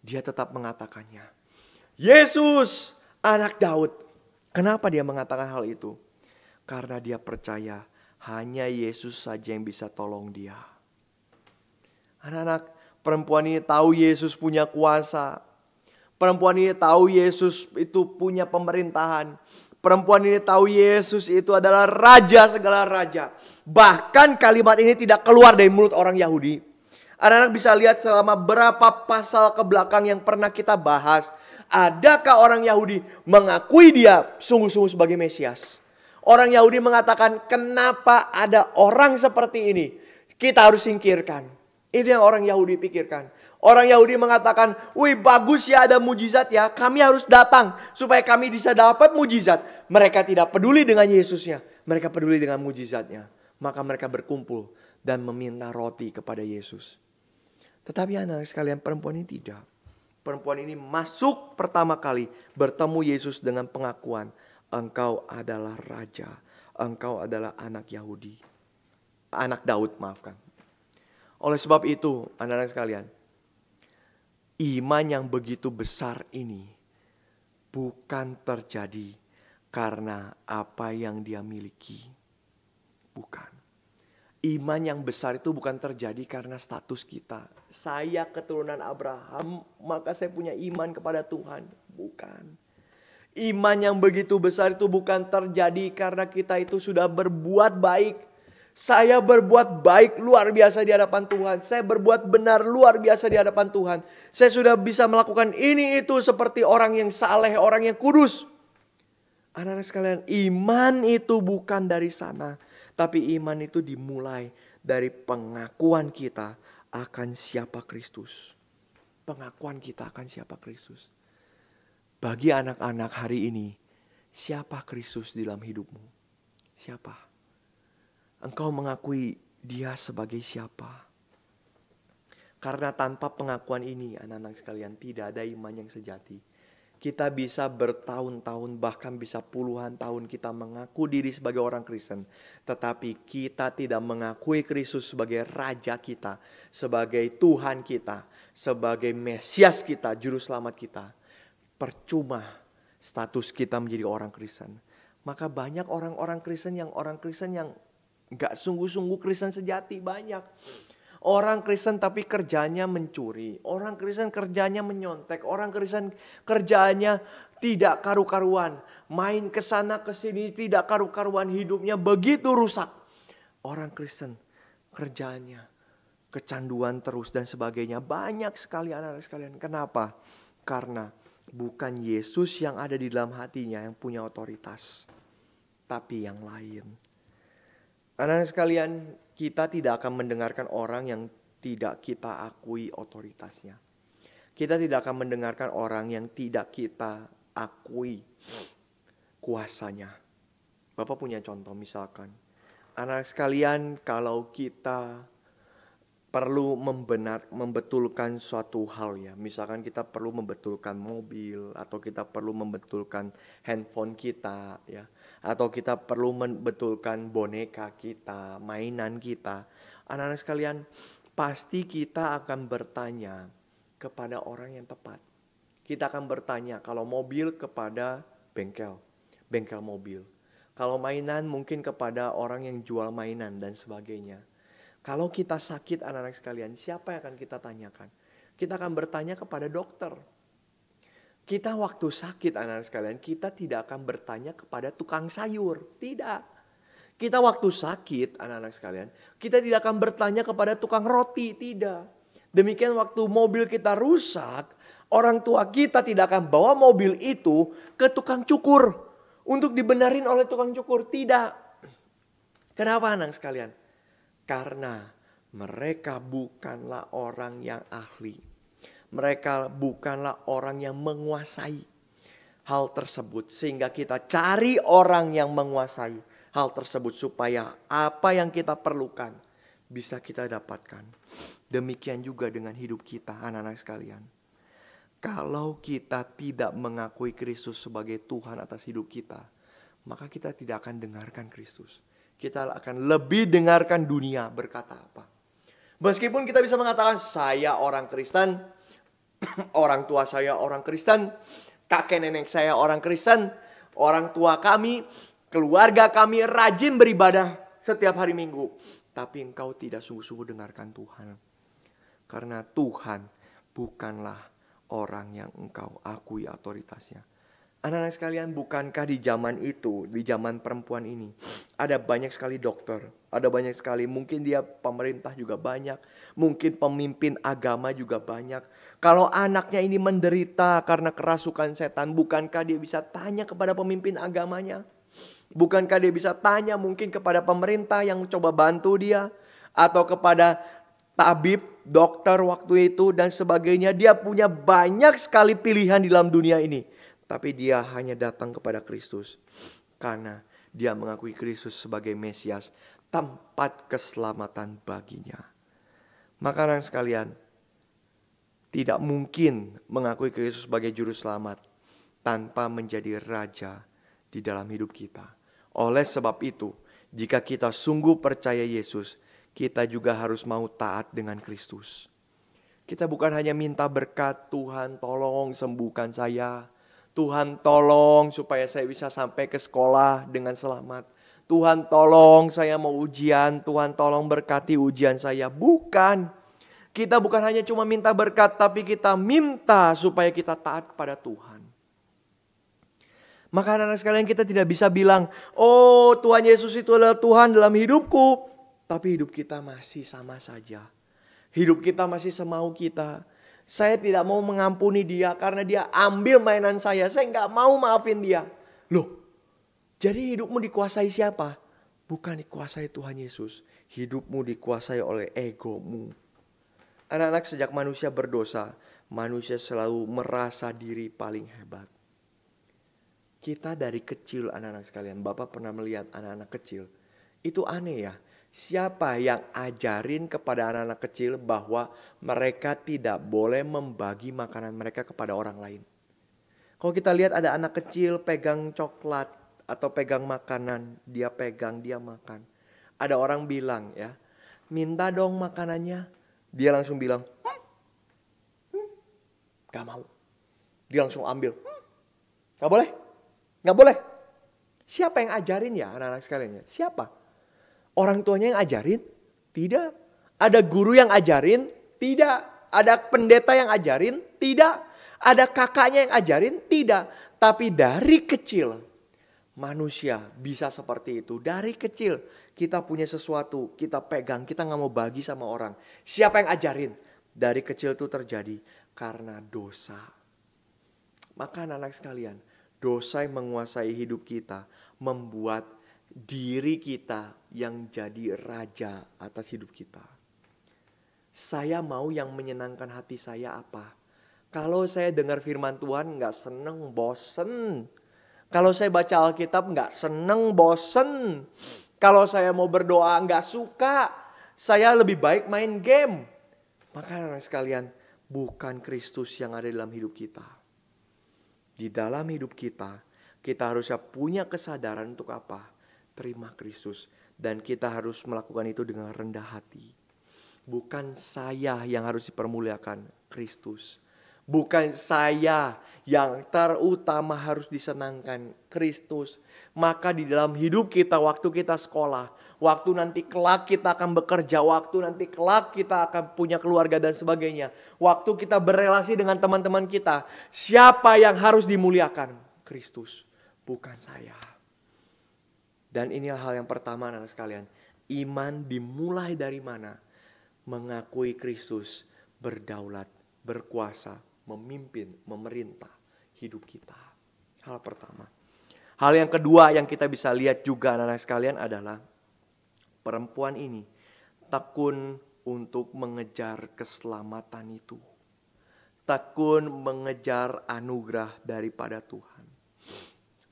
B: dia tetap mengatakannya, Yesus anak Daud. Kenapa dia mengatakan hal itu? Karena dia percaya hanya Yesus saja yang bisa tolong dia. Anak-anak, perempuan ini tahu Yesus punya kuasa. Perempuan ini tahu Yesus itu punya pemerintahan. Perempuan ini tahu Yesus itu adalah raja segala raja. Bahkan kalimat ini tidak keluar dari mulut orang Yahudi. Anak-anak bisa lihat selama berapa pasal ke belakang yang pernah kita bahas. Adakah orang Yahudi mengakui dia sungguh-sungguh sebagai Mesias? Orang Yahudi mengatakan, kenapa ada orang seperti ini? Kita harus singkirkan. Itu yang orang Yahudi pikirkan. Orang Yahudi mengatakan, wih bagus ya ada mujizat ya. Kami harus datang supaya kami bisa dapat mujizat. Mereka tidak peduli dengan Yesusnya. Mereka peduli dengan mujizatnya. Maka mereka berkumpul dan meminta roti kepada Yesus. Tetapi anak sekalian, perempuan ini tidak. Perempuan ini masuk pertama kali bertemu Yesus dengan pengakuan, engkau adalah raja, engkau adalah anak Yahudi. Anak Daud, maafkan. Oleh sebab itu, anak-anak sekalian, iman yang begitu besar ini bukan terjadi karena apa yang dia miliki. Bukan. Iman yang besar itu bukan terjadi karena status kita. Saya keturunan Abraham, maka saya punya iman kepada Tuhan. Bukan. Iman yang begitu besar itu bukan terjadi karena kita itu sudah berbuat baik. Saya berbuat baik luar biasa di hadapan Tuhan. Saya berbuat benar luar biasa di hadapan Tuhan. Saya sudah bisa melakukan ini itu seperti orang yang saleh, orang yang kudus. Anak-anak sekalian, iman itu bukan dari sana. Tapi iman itu dimulai dari pengakuan kita akan siapa Kristus. Pengakuan kita akan siapa Kristus. Bagi anak-anak hari ini, siapa Kristus di dalam hidupmu? Siapa? Engkau mengakui dia sebagai siapa? Karena tanpa pengakuan ini, anak-anak sekalian, tidak ada iman yang sejati. Kita bisa bertahun-tahun, bahkan bisa puluhan tahun kita mengaku diri sebagai orang Kristen. Tetapi kita tidak mengakui Kristus sebagai Raja kita, sebagai Tuhan kita, sebagai Mesias kita, Juru Selamat kita. Percuma status kita menjadi orang Kristen. Maka banyak orang Kristen yang gak sungguh-sungguh Kristen sejati, banyak. Orang Kristen tapi kerjanya mencuri. Orang Kristen kerjanya menyontek. Orang Kristen kerjanya tidak karu-karuan. Main kesana kesini tidak karu-karuan. Hidupnya begitu rusak. Orang Kristen kerjanya kecanduan terus dan sebagainya. Banyak sekali anak-anak sekalian. Kenapa? Karena bukan Yesus yang ada di dalam hatinya yang punya otoritas. Tapi yang lain. Anak-anak sekalian, kita tidak akan mendengarkan orang yang tidak kita akui otoritasnya. Kita tidak akan mendengarkan orang yang tidak kita akui kuasanya. Bapak punya contoh misalkan. Anak sekalian, kalau kita perlu membetulkan suatu hal ya. Misalkan kita perlu membetulkan mobil atau kita perlu membetulkan handphone kita ya. Atau kita perlu membetulkan boneka kita, mainan kita. Anak-anak sekalian, pasti kita akan bertanya kepada orang yang tepat. Kita akan bertanya kalau mobil kepada bengkel mobil. Kalau mainan mungkin kepada orang yang jual mainan dan sebagainya. Kalau kita sakit anak-anak sekalian, siapa yang akan kita tanyakan? Kita akan bertanya kepada dokter. Kita waktu sakit anak-anak sekalian, kita tidak akan bertanya kepada tukang sayur. Tidak. Kita waktu sakit anak-anak sekalian, kita tidak akan bertanya kepada tukang roti. Tidak. Demikian waktu mobil kita rusak, orang tua kita tidak akan bawa mobil itu ke tukang cukur. Untuk dibenarin oleh tukang cukur. Tidak. Kenapa anak sekalian? Karena mereka bukanlah orang yang ahli. Mereka bukanlah orang yang menguasai hal tersebut. Sehingga kita cari orang yang menguasai hal tersebut. Supaya apa yang kita perlukan bisa kita dapatkan. Demikian juga dengan hidup kita anak-anak sekalian. Kalau kita tidak mengakui Kristus sebagai Tuhan atas hidup kita, maka kita tidak akan dengarkan Kristus. Kita akan lebih dengarkan dunia berkata apa. Meskipun kita bisa mengatakan saya orang Kristen, orang tua saya orang Kristen, kakek nenek saya orang Kristen, orang tua kami, keluarga kami rajin beribadah setiap hari Minggu. Tapi engkau tidak sungguh-sungguh dengarkan Tuhan. Karena Tuhan bukanlah orang yang engkau akui otoritasnya. Anak-anak sekalian, bukankah di zaman itu, di zaman perempuan ini, ada banyak sekali dokter, ada banyak sekali, mungkin dia pemerintah juga banyak, mungkin pemimpin agama juga banyak. Kalau anaknya ini menderita karena kerasukan setan, bukankah dia bisa tanya kepada pemimpin agamanya? Bukankah dia bisa tanya mungkin kepada pemerintah yang coba bantu dia? Atau kepada tabib, dokter waktu itu dan sebagainya. Dia punya banyak sekali pilihan di dalam dunia ini. Tapi dia hanya datang kepada Kristus. Karena dia mengakui Kristus sebagai Mesias. Tempat keselamatan baginya. Maka anak sekalian, tidak mungkin mengakui Kristus sebagai juru selamat tanpa menjadi raja di dalam hidup kita. Oleh sebab itu, jika kita sungguh percaya Yesus, kita juga harus mau taat dengan Kristus. Kita bukan hanya minta berkat, Tuhan tolong sembuhkan saya, Tuhan tolong supaya saya bisa sampai ke sekolah dengan selamat, Tuhan tolong saya mau ujian, Tuhan tolong berkati ujian saya. Bukan. Kita bukan hanya cuma minta berkat, tapi kita minta supaya kita taat kepada Tuhan. Maka anak-anak sekalian, kita tidak bisa bilang, oh Tuhan Yesus itu adalah Tuhan dalam hidupku. Tapi hidup kita masih sama saja. Hidup kita masih semau kita. Saya tidak mau mengampuni dia karena dia ambil mainan saya. Saya nggak mau maafin dia. Loh, jadi hidupmu dikuasai siapa? Bukan dikuasai Tuhan Yesus. Hidupmu dikuasai oleh egomu. Anak-anak, sejak manusia berdosa, manusia selalu merasa diri paling hebat. Kita dari kecil, anak-anak sekalian, Bapak pernah melihat anak-anak kecil. Itu aneh ya. Siapa yang ajarin kepada anak-anak kecil bahwa mereka tidak boleh membagi makanan mereka kepada orang lain? Kalau kita lihat ada anak kecil pegang coklat atau pegang makanan, dia pegang, dia makan. Ada orang bilang ya, minta dong makanannya. Dia langsung bilang, gak mau. Dia langsung ambil, gak boleh, gak boleh. Siapa yang ajarin ya anak-anak sekalian ya? Siapa? Orang tuanya yang ajarin? Tidak. Ada guru yang ajarin? Tidak. Ada pendeta yang ajarin? Tidak. Ada kakaknya yang ajarin? Tidak. Tapi dari kecil manusia bisa seperti itu. Dari kecil kita punya sesuatu, kita pegang, kita gak mau bagi sama orang. Siapa yang ajarin? Dari kecil itu terjadi karena dosa. Maka anak-anak sekalian, dosa yang menguasai hidup kita membuat diri kita yang jadi raja atas hidup kita. Saya mau yang menyenangkan hati saya apa? Kalau saya dengar firman Tuhan gak seneng, bosen. Kalau saya baca Alkitab gak seneng, bosen. Kalau saya mau berdoa gak suka. Saya lebih baik main game. Maka anak sekalian, bukan Kristus yang ada dalam hidup kita. Di dalam hidup kita, kita harusnya punya kesadaran untuk apa? Terima Kristus. Dan kita harus melakukan itu dengan rendah hati. Bukan saya yang harus dipermuliakan, Kristus. Bukan saya yang terutama harus disenangkan, Kristus. Maka di dalam hidup kita, waktu kita sekolah, waktu nanti kelak kita akan bekerja, waktu nanti kelak kita akan punya keluarga dan sebagainya, waktu kita berrelasi dengan teman-teman kita, siapa yang harus dimuliakan? Kristus, bukan saya. Dan ini hal yang pertama anak sekalian, iman dimulai dari mana? Mengakui Kristus berdaulat, berkuasa, memimpin, memerintah hidup kita. Hal pertama. Hal yang kedua yang kita bisa lihat juga anak-anak sekalian adalah perempuan ini tekun untuk mengejar keselamatan itu. Tekun mengejar anugerah daripada Tuhan.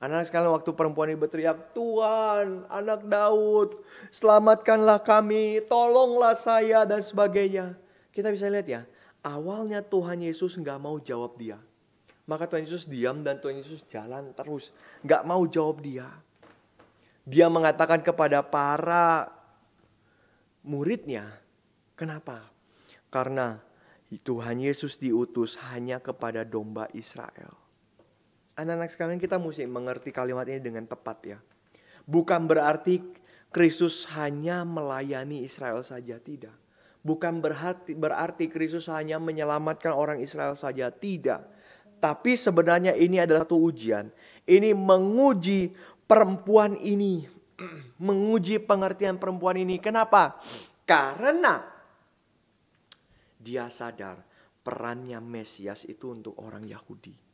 B: Anak-anak sekalian, waktu perempuan ini berteriak, Tuhan, anak Daud, selamatkanlah kami, tolonglah saya dan sebagainya. Kita bisa lihat ya, awalnya Tuhan Yesus gak mau jawab dia. Maka Tuhan Yesus diam dan Tuhan Yesus jalan terus. Gak mau jawab dia. Dia mengatakan kepada para muridnya. Kenapa? Karena Tuhan Yesus diutus hanya kepada domba Israel. Anak-anak sekalian, kita mesti mengerti kalimat ini dengan tepat ya. Bukan berarti Kristus hanya melayani Israel saja, tidak. Bukan berarti Kristus hanya menyelamatkan orang Israel saja, tidak. Tapi sebenarnya ini adalah satu ujian. Ini menguji perempuan ini. Menguji pengertian perempuan ini. Kenapa? Karena dia sadar perannya Mesias itu untuk orang Yahudi.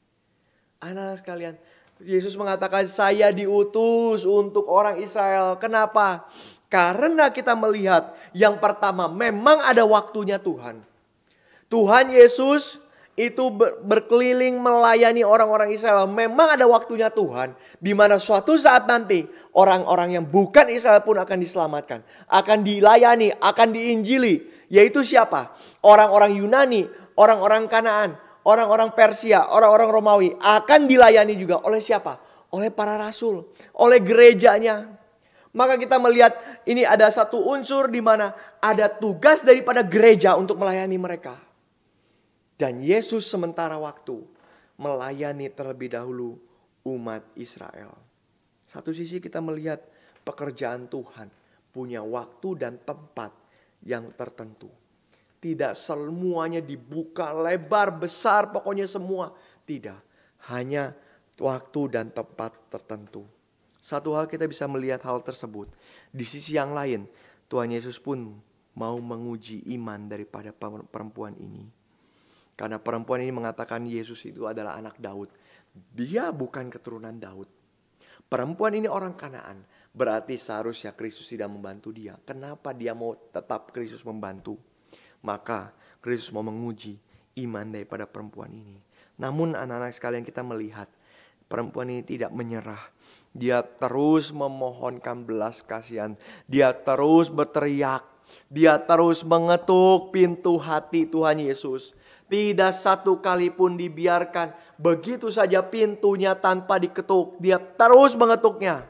B: Anak-anak sekalian, Yesus mengatakan saya diutus untuk orang Israel. Kenapa? Karena kita melihat yang pertama memang ada waktunya Tuhan. Tuhan Yesus itu berkeliling melayani orang-orang Israel. Memang ada waktunya Tuhan. Di mana suatu saat nanti orang-orang yang bukan Israel pun akan diselamatkan. Akan dilayani, akan diinjili. Yaitu siapa? Orang-orang Yunani, orang-orang Kanaan, orang-orang Persia, orang-orang Romawi akan dilayani juga oleh siapa? Oleh para rasul, oleh gerejanya. Maka kita melihat ini ada satu unsur di mana ada tugas daripada gereja untuk melayani mereka. Dan Yesus sementara waktu melayani terlebih dahulu umat Israel. Satu sisi kita melihat pekerjaan Tuhan punya waktu dan tempat yang tertentu. Tidak semuanya dibuka lebar, besar, pokoknya semua. Tidak, hanya waktu dan tempat tertentu. Satu hal kita bisa melihat hal tersebut. Di sisi yang lain, Tuhan Yesus pun mau menguji iman daripada perempuan ini. Karena perempuan ini mengatakan Yesus itu adalah anak Daud. Dia bukan keturunan Daud. Perempuan ini orang Kanaan. Berarti seharusnya Kristus tidak membantu dia. Kenapa dia mau tetap Kristus membantu? Maka Kristus mau menguji iman daripada perempuan ini. Namun anak-anak sekalian, kita melihat perempuan ini tidak menyerah. Dia terus memohonkan belas kasihan. Dia terus berteriak. Dia terus mengetuk pintu hati Tuhan Yesus. Tidak satu kali pun dibiarkan begitu saja pintunya tanpa diketuk. Dia terus mengetuknya.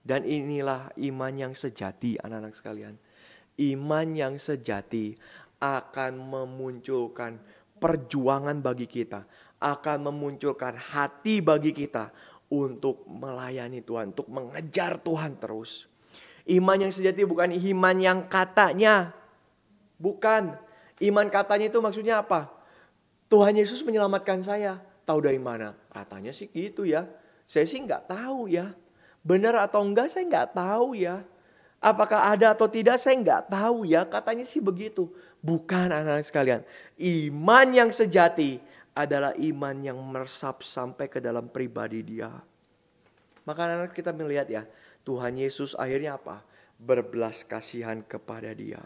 B: Dan inilah iman yang sejati, anak-anak sekalian. Iman yang sejati akan memunculkan perjuangan bagi kita. Akan memunculkan hati bagi kita untuk melayani Tuhan, untuk mengejar Tuhan terus. Iman yang sejati bukan iman yang katanya. Bukan. Iman katanya itu maksudnya apa? Tuhan Yesus menyelamatkan saya. Tahu dari mana? Katanya sih gitu ya. Saya sih nggak tahu ya. Benar atau enggak saya nggak tahu ya. Apakah ada atau tidak saya nggak tahu ya. Katanya sih begitu. Bukan, anak-anak sekalian. Iman yang sejati adalah iman yang meresap sampai ke dalam pribadi dia. Maka anak-anak kita melihat ya. Tuhan Yesus akhirnya apa? Berbelas kasihan kepada dia.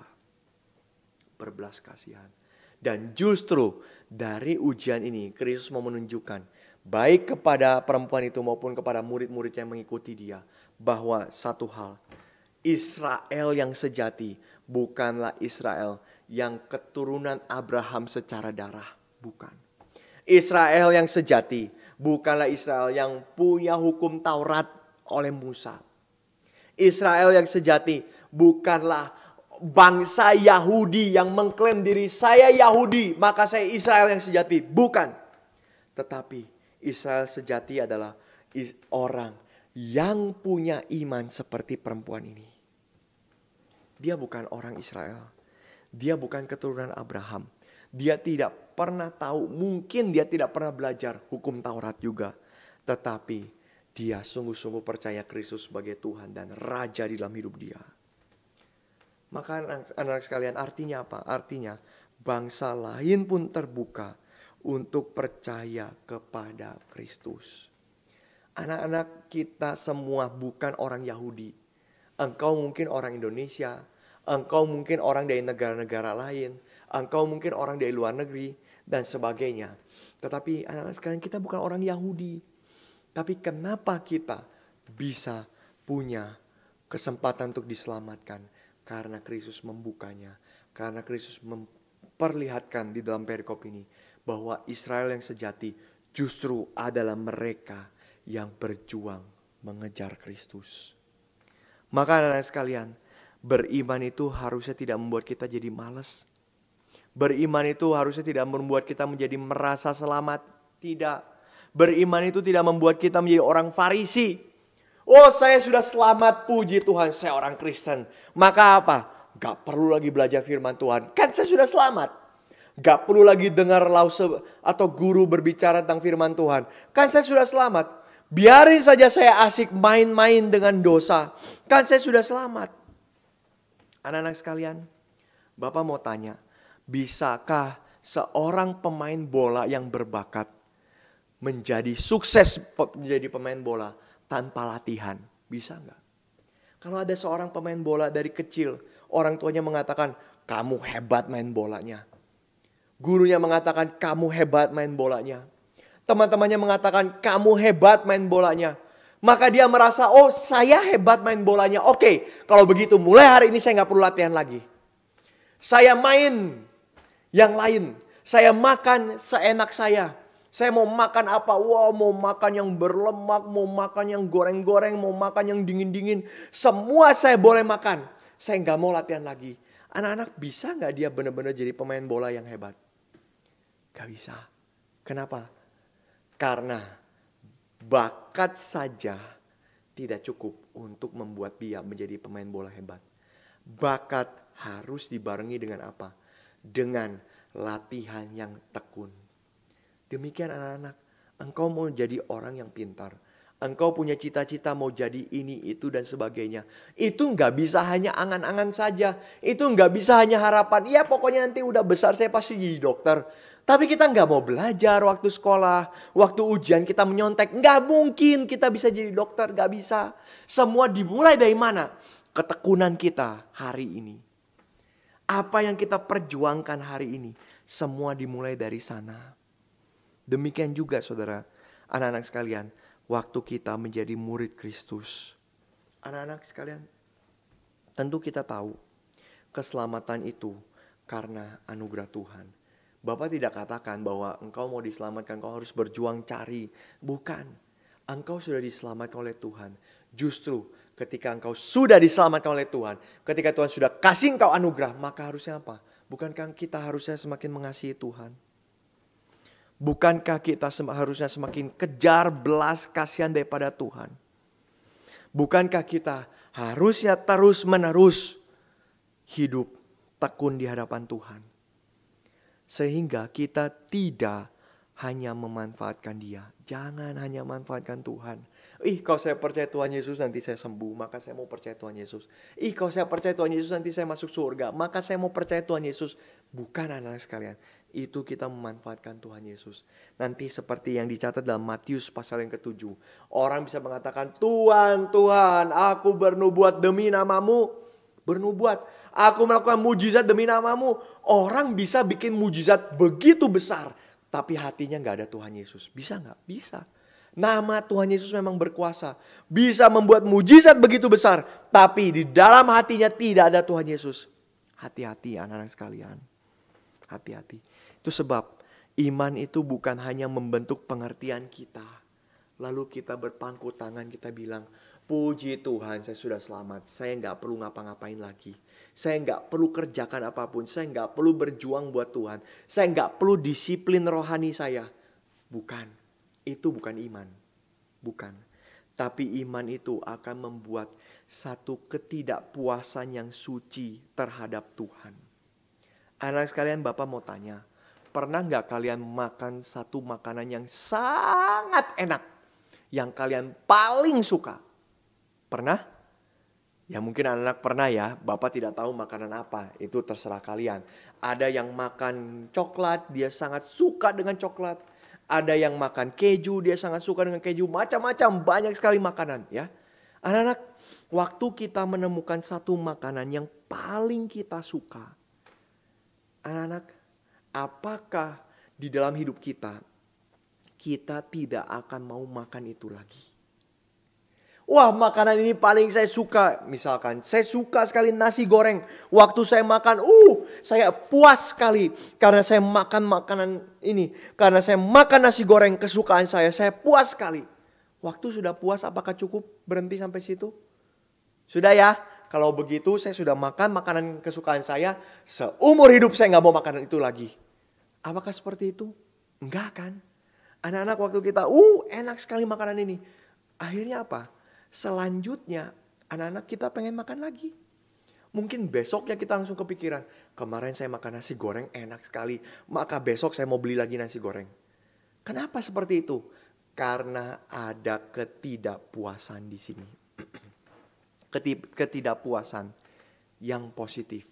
B: Berbelas kasihan. Dan justru dari ujian ini Kristus mau menunjukkan baik kepada perempuan itu maupun kepada murid-murid yang mengikuti dia, bahwa satu hal, Israel yang sejati bukanlah Israel yang keturunan Abraham secara darah. Bukan. Israel yang sejati bukanlah Israel yang punya hukum Taurat oleh Musa. Israel yang sejati bukanlah bangsa Yahudi yang mengklaim diri saya Yahudi, maka saya Israel yang sejati. Bukan. Tetapi Israel sejati adalah orang yang punya iman seperti perempuan ini. Dia bukan orang Israel. Dia bukan keturunan Abraham. Dia tidak pernah tahu, mungkin dia tidak pernah belajar hukum Taurat juga. Tetapi dia sungguh-sungguh percaya Kristus sebagai Tuhan dan Raja di dalam hidup dia. Maka anak-anak sekalian, artinya apa? Artinya bangsa lain pun terbuka untuk percaya kepada Kristus. Anak-anak kita semua bukan orang Yahudi. Engkau mungkin orang Indonesia. Engkau mungkin orang dari negara-negara lain. Engkau mungkin orang dari luar negeri dan sebagainya. Tetapi anak-anak sekalian, kita bukan orang Yahudi. Tapi kenapa kita bisa punya kesempatan untuk diselamatkan? Karena Kristus membukanya. Karena Kristus memperlihatkan di dalam perikop ini bahwa Israel yang sejati justru adalah mereka yang berjuang mengejar Kristus. Maka anak-anak sekalian, beriman itu harusnya tidak membuat kita jadi malas. Beriman itu harusnya tidak membuat kita menjadi merasa selamat. Tidak. Beriman itu tidak membuat kita menjadi orang Farisi. Oh, saya sudah selamat, puji Tuhan, saya orang Kristen. Maka apa? Gak perlu lagi belajar firman Tuhan. Kan saya sudah selamat. Gak perlu lagi dengar lause atau guru berbicara tentang firman Tuhan. Kan saya sudah selamat. Biarin saja saya asik main-main dengan dosa. Kan saya sudah selamat. Anak-anak sekalian, Bapak mau tanya, bisakah seorang pemain bola yang berbakat menjadi sukses menjadi pemain bola tanpa latihan? Bisa nggak? Kalau ada seorang pemain bola dari kecil, orang tuanya mengatakan, kamu hebat main bolanya. Gurunya mengatakan, kamu hebat main bolanya. Teman-temannya mengatakan, kamu hebat main bolanya. Maka dia merasa, oh saya hebat main bolanya. Oke, kalau begitu mulai hari ini saya nggak perlu latihan lagi. Saya main yang lain. Saya makan seenak saya. Saya mau makan apa? Wah, mau makan yang berlemak, mau makan yang goreng-goreng, mau makan yang dingin-dingin. Semua saya boleh makan. Saya nggak mau latihan lagi. Anak-anak bisa nggak dia benar-benar jadi pemain bola yang hebat? Gak bisa. Kenapa? Karena bakat saja tidak cukup untuk membuat dia menjadi pemain bola hebat. Bakat harus dibarengi dengan apa? Dengan latihan yang tekun. Demikian anak-anak, engkau mau jadi orang yang pintar. Engkau punya cita-cita mau jadi ini, itu, dan sebagainya. Itu nggak bisa hanya angan-angan saja. Itu nggak bisa hanya harapan. Ya pokoknya nanti udah besar saya pasti jadi dokter. Tapi kita nggak mau belajar waktu sekolah. Waktu ujian kita menyontek. Nggak mungkin kita bisa jadi dokter. Nggak bisa. Semua dimulai dari mana? Ketekunan kita hari ini. Apa yang kita perjuangkan hari ini. Semua dimulai dari sana. Demikian juga saudara, anak-anak sekalian, waktu kita menjadi murid Kristus. Anak-anak sekalian, tentu kita tahu keselamatan itu karena anugerah Tuhan. Bapak tidak katakan bahwa engkau mau diselamatkan, engkau harus berjuang cari. Bukan, engkau sudah diselamatkan oleh Tuhan. Justru ketika engkau sudah diselamatkan oleh Tuhan, ketika Tuhan sudah kasih engkau anugerah, maka harusnya apa? Bukankah kita harusnya semakin mengasihi Tuhan? Bukankah kita harusnya semakin kejar belas kasihan daripada Tuhan? Bukankah kita harusnya terus-menerus hidup tekun di hadapan Tuhan? Sehingga kita tidak hanya memanfaatkan dia. Jangan hanya manfaatkan Tuhan. Kalau saya percaya Tuhan Yesus nanti saya sembuh, maka saya mau percaya Tuhan Yesus. Kalau saya percaya Tuhan Yesus nanti saya masuk surga, maka saya mau percaya Tuhan Yesus. Bukan anak-anak sekalian. Itu kita memanfaatkan Tuhan Yesus. Nanti seperti yang dicatat dalam Matius pasal yang ke-7. Orang bisa mengatakan, Tuhan, Tuhan, aku bernubuat demi namamu. Bernubuat, aku melakukan mujizat demi namamu. Orang bisa bikin mujizat begitu besar, tapi hatinya gak ada Tuhan Yesus. Bisa gak? Bisa. Nama Tuhan Yesus memang berkuasa. Bisa membuat mujizat begitu besar, tapi di dalam hatinya tidak ada Tuhan Yesus. Hati-hati anak-anak sekalian. Hati-hati. Itu sebab iman itu bukan hanya membentuk pengertian kita. Lalu kita berpangku tangan, kita bilang, puji Tuhan saya sudah selamat. Saya gak perlu ngapa-ngapain lagi. Saya gak perlu kerjakan apapun. Saya gak perlu berjuang buat Tuhan. Saya gak perlu disiplin rohani saya. Bukan. Itu bukan iman. Bukan. Tapi iman itu akan membuat satu ketidakpuasan yang suci terhadap Tuhan. Anak sekalian, Bapak mau tanya. Pernah gak kalian makan satu makanan yang sangat enak? Yang kalian paling suka? Pernah? Ya mungkin anak-anak pernah ya. Bapak tidak tahu makanan apa. Itu terserah kalian. Ada yang makan coklat, dia sangat suka dengan coklat. Ada yang makan keju, dia sangat suka dengan keju. Macam-macam, banyak sekali makanan ya. Anak-anak, waktu kita menemukan satu makanan yang paling kita suka. Anak-anak, apakah di dalam hidup kita tidak akan mau makan itu lagi? Wah, makanan ini paling saya suka. Misalkan saya suka sekali nasi goreng. Waktu saya makan, saya puas sekali. Karena saya makan makanan ini. Karena saya makan nasi goreng kesukaan saya puas sekali. Waktu sudah puas, apakah cukup berhenti sampai situ? Sudah ya. Kalau begitu saya sudah makan makanan kesukaan saya. Seumur hidup saya gak mau makanan itu lagi. Apakah seperti itu? Enggak kan? Anak-anak waktu kita, enak sekali makanan ini. Akhirnya apa? Selanjutnya anak-anak kita pengen makan lagi. Mungkin besoknya kita langsung kepikiran, kemarin saya makan nasi goreng enak sekali, maka besok saya mau beli lagi nasi goreng. Kenapa seperti itu? Karena ada ketidakpuasan di sini. Ketidakpuasan yang positif,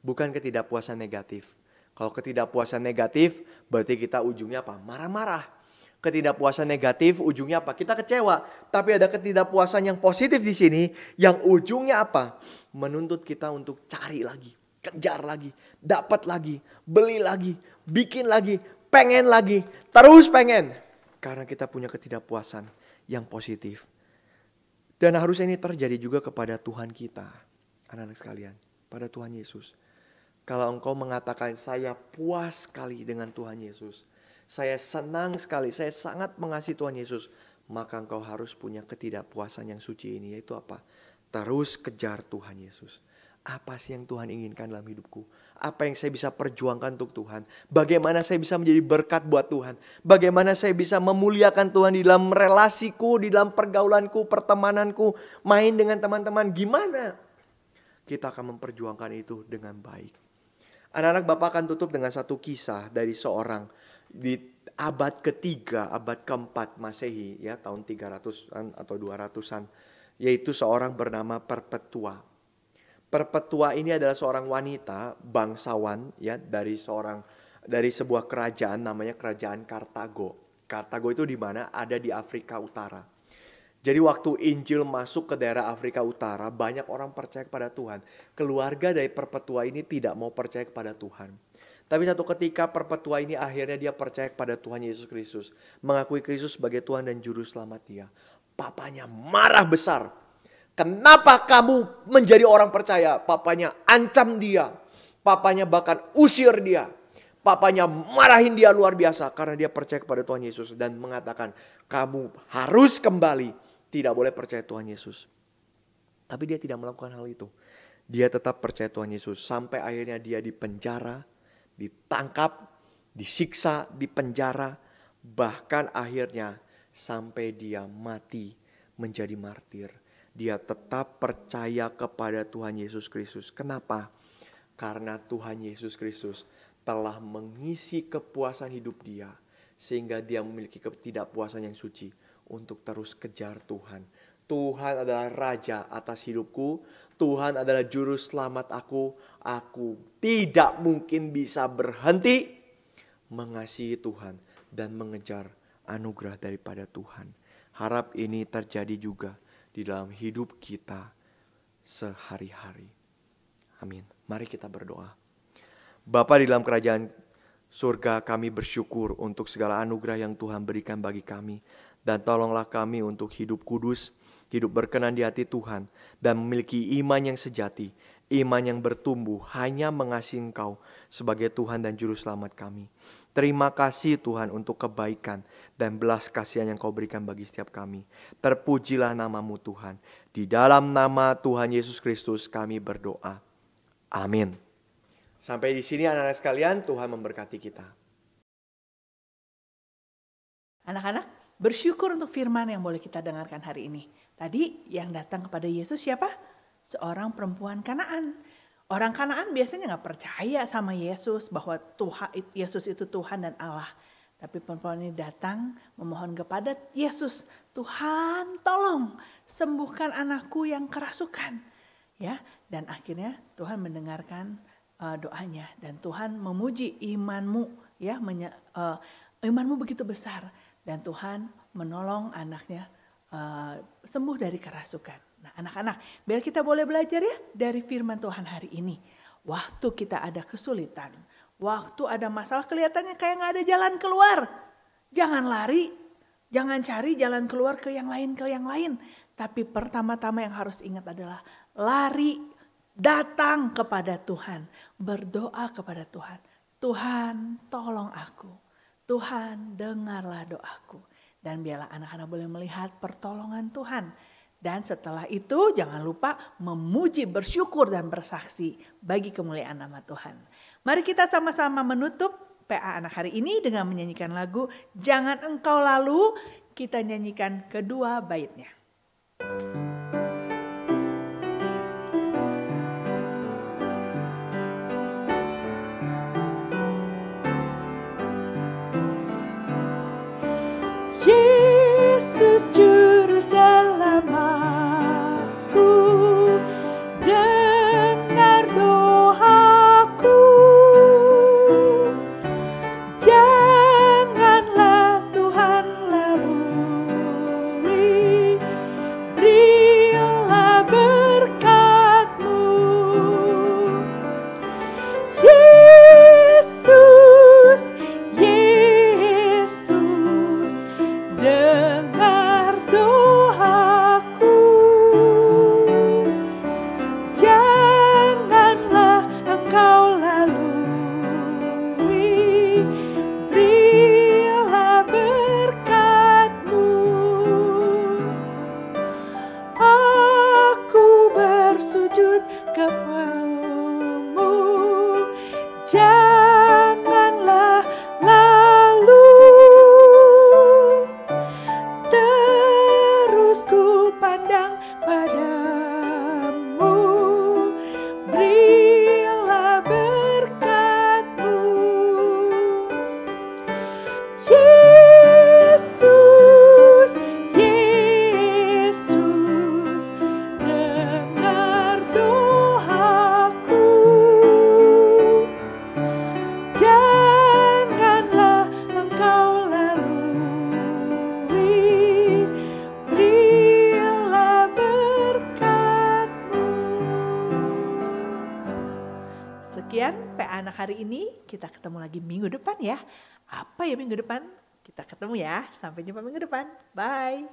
B: bukan ketidakpuasan negatif. Kalau ketidakpuasan negatif berarti kita ujungnya apa? Marah-marah. Ketidakpuasan negatif ujungnya apa? Kita kecewa. Tapi ada ketidakpuasan yang positif di sini yang ujungnya apa? Menuntut kita untuk cari lagi, kejar lagi, dapat lagi, beli lagi, bikin lagi, pengen lagi, terus pengen. Karena kita punya ketidakpuasan yang positif. Dan harusnya ini terjadi juga kepada Tuhan kita, anak-anak sekalian, pada Tuhan Yesus. Kalau engkau mengatakan saya puas sekali dengan Tuhan Yesus, saya senang sekali, saya sangat mengasihi Tuhan Yesus, maka engkau harus punya ketidakpuasan yang suci ini, yaitu apa? Terus kejar Tuhan Yesus. Apa sih yang Tuhan inginkan dalam hidupku? Apa yang saya bisa perjuangkan untuk Tuhan? Bagaimana saya bisa menjadi berkat buat Tuhan? Bagaimana saya bisa memuliakan Tuhan di dalam relasiku, di dalam pergaulanku, pertemananku, main dengan teman-teman? Gimana kita akan memperjuangkan itu dengan baik? Anak-anak, Bapak akan tutup dengan satu kisah dari seorang di abad ketiga, abad keempat Masehi, ya, tahun 300-an atau 200-an, yaitu seorang bernama Perpetua. Perpetua ini adalah seorang wanita bangsawan, ya, dari sebuah kerajaan namanya Kerajaan Kartago. Kartago itu di mana? Ada di Afrika Utara. Jadi waktu Injil masuk ke daerah Afrika Utara, banyak orang percaya kepada Tuhan. Keluarga dari Perpetua ini tidak mau percaya kepada Tuhan. Tapi satu ketika Perpetua ini akhirnya dia percaya kepada Tuhan Yesus Kristus. Mengakui Kristus sebagai Tuhan dan Juru Selamat dia. Papanya marah besar. Kenapa kamu menjadi orang percaya? Papanya ancam dia. Papanya bahkan usir dia. Papanya marahin dia luar biasa karena dia percaya kepada Tuhan Yesus. Dan mengatakan kamu harus kembali. Tidak boleh percaya Tuhan Yesus. Tapi dia tidak melakukan hal itu. Dia tetap percaya Tuhan Yesus. Sampai akhirnya dia dipenjara, ditangkap, disiksa, dipenjara. Bahkan akhirnya sampai dia mati menjadi martir. Dia tetap percaya kepada Tuhan Yesus Kristus. Kenapa? Karena Tuhan Yesus Kristus telah mengisi kepuasan hidup dia. Sehingga dia memiliki ketidakpuasan yang suci untuk terus kejar Tuhan. Tuhan adalah Raja atas hidupku. Tuhan adalah Juru Selamat aku. Aku tidak mungkin bisa berhenti mengasihi Tuhan dan mengejar anugerah daripada Tuhan. Harap ini terjadi juga di dalam hidup kita sehari-hari. Amin. Mari kita berdoa. Bapa di dalam kerajaan surga, kami bersyukur untuk segala anugerah yang Tuhan berikan bagi kami. Dan tolonglah kami untuk hidup kudus, hidup berkenan di hati Tuhan, dan memiliki iman yang sejati, iman yang bertumbuh hanya mengasihi Engkau sebagai Tuhan dan Juru Selamat kami. Terima kasih Tuhan untuk kebaikan dan belas kasihan yang Kau berikan bagi setiap kami. Terpujilah nama-Mu Tuhan. Di dalam nama Tuhan Yesus Kristus kami berdoa. Amin. Sampai di sini anak-anak sekalian, Tuhan memberkati kita.
A: Anak-anak, bersyukur untuk firman yang boleh kita dengarkan hari ini. Tadi yang datang kepada Yesus siapa? Seorang perempuan Kanaan. Orang Kanaan biasanya nggak percaya sama Yesus bahwa Tuhan Yesus itu Tuhan dan Allah. Tapi perempuan ini datang memohon kepada Yesus, Tuhan tolong sembuhkan anakku yang kerasukan. Ya, dan akhirnya Tuhan mendengarkan doanya dan Tuhan memuji imanmu, ya, imanmu begitu besar. Dan Tuhan menolong anaknya sembuh dari kerasukan. Nah anak-anak, biar kita boleh belajar ya dari firman Tuhan hari ini. Waktu kita ada kesulitan, waktu ada masalah kelihatannya kayak gak ada jalan keluar. Jangan lari, jangan cari jalan keluar ke yang lain. Tapi pertama-tama yang harus ingat adalah lari, datang kepada Tuhan. Berdoa kepada Tuhan. Tuhan tolong aku. Tuhan dengarlah doaku. Dan biarlah anak-anak boleh melihat pertolongan Tuhan. Dan setelah itu jangan lupa memuji, bersyukur dan bersaksi bagi kemuliaan nama Tuhan. Mari kita sama-sama menutup PA anak hari ini dengan menyanyikan lagu Jangan Engkau Lalu. Kita nyanyikan kedua baitnya. Yesus Juru Selamatku, dengar doaku. Janganlah Tuhan lalui, beri anak-anak hari ini. Kita ketemu lagi minggu depan ya. Apa ya minggu depan? Kita ketemu ya. Sampai jumpa minggu depan. Bye.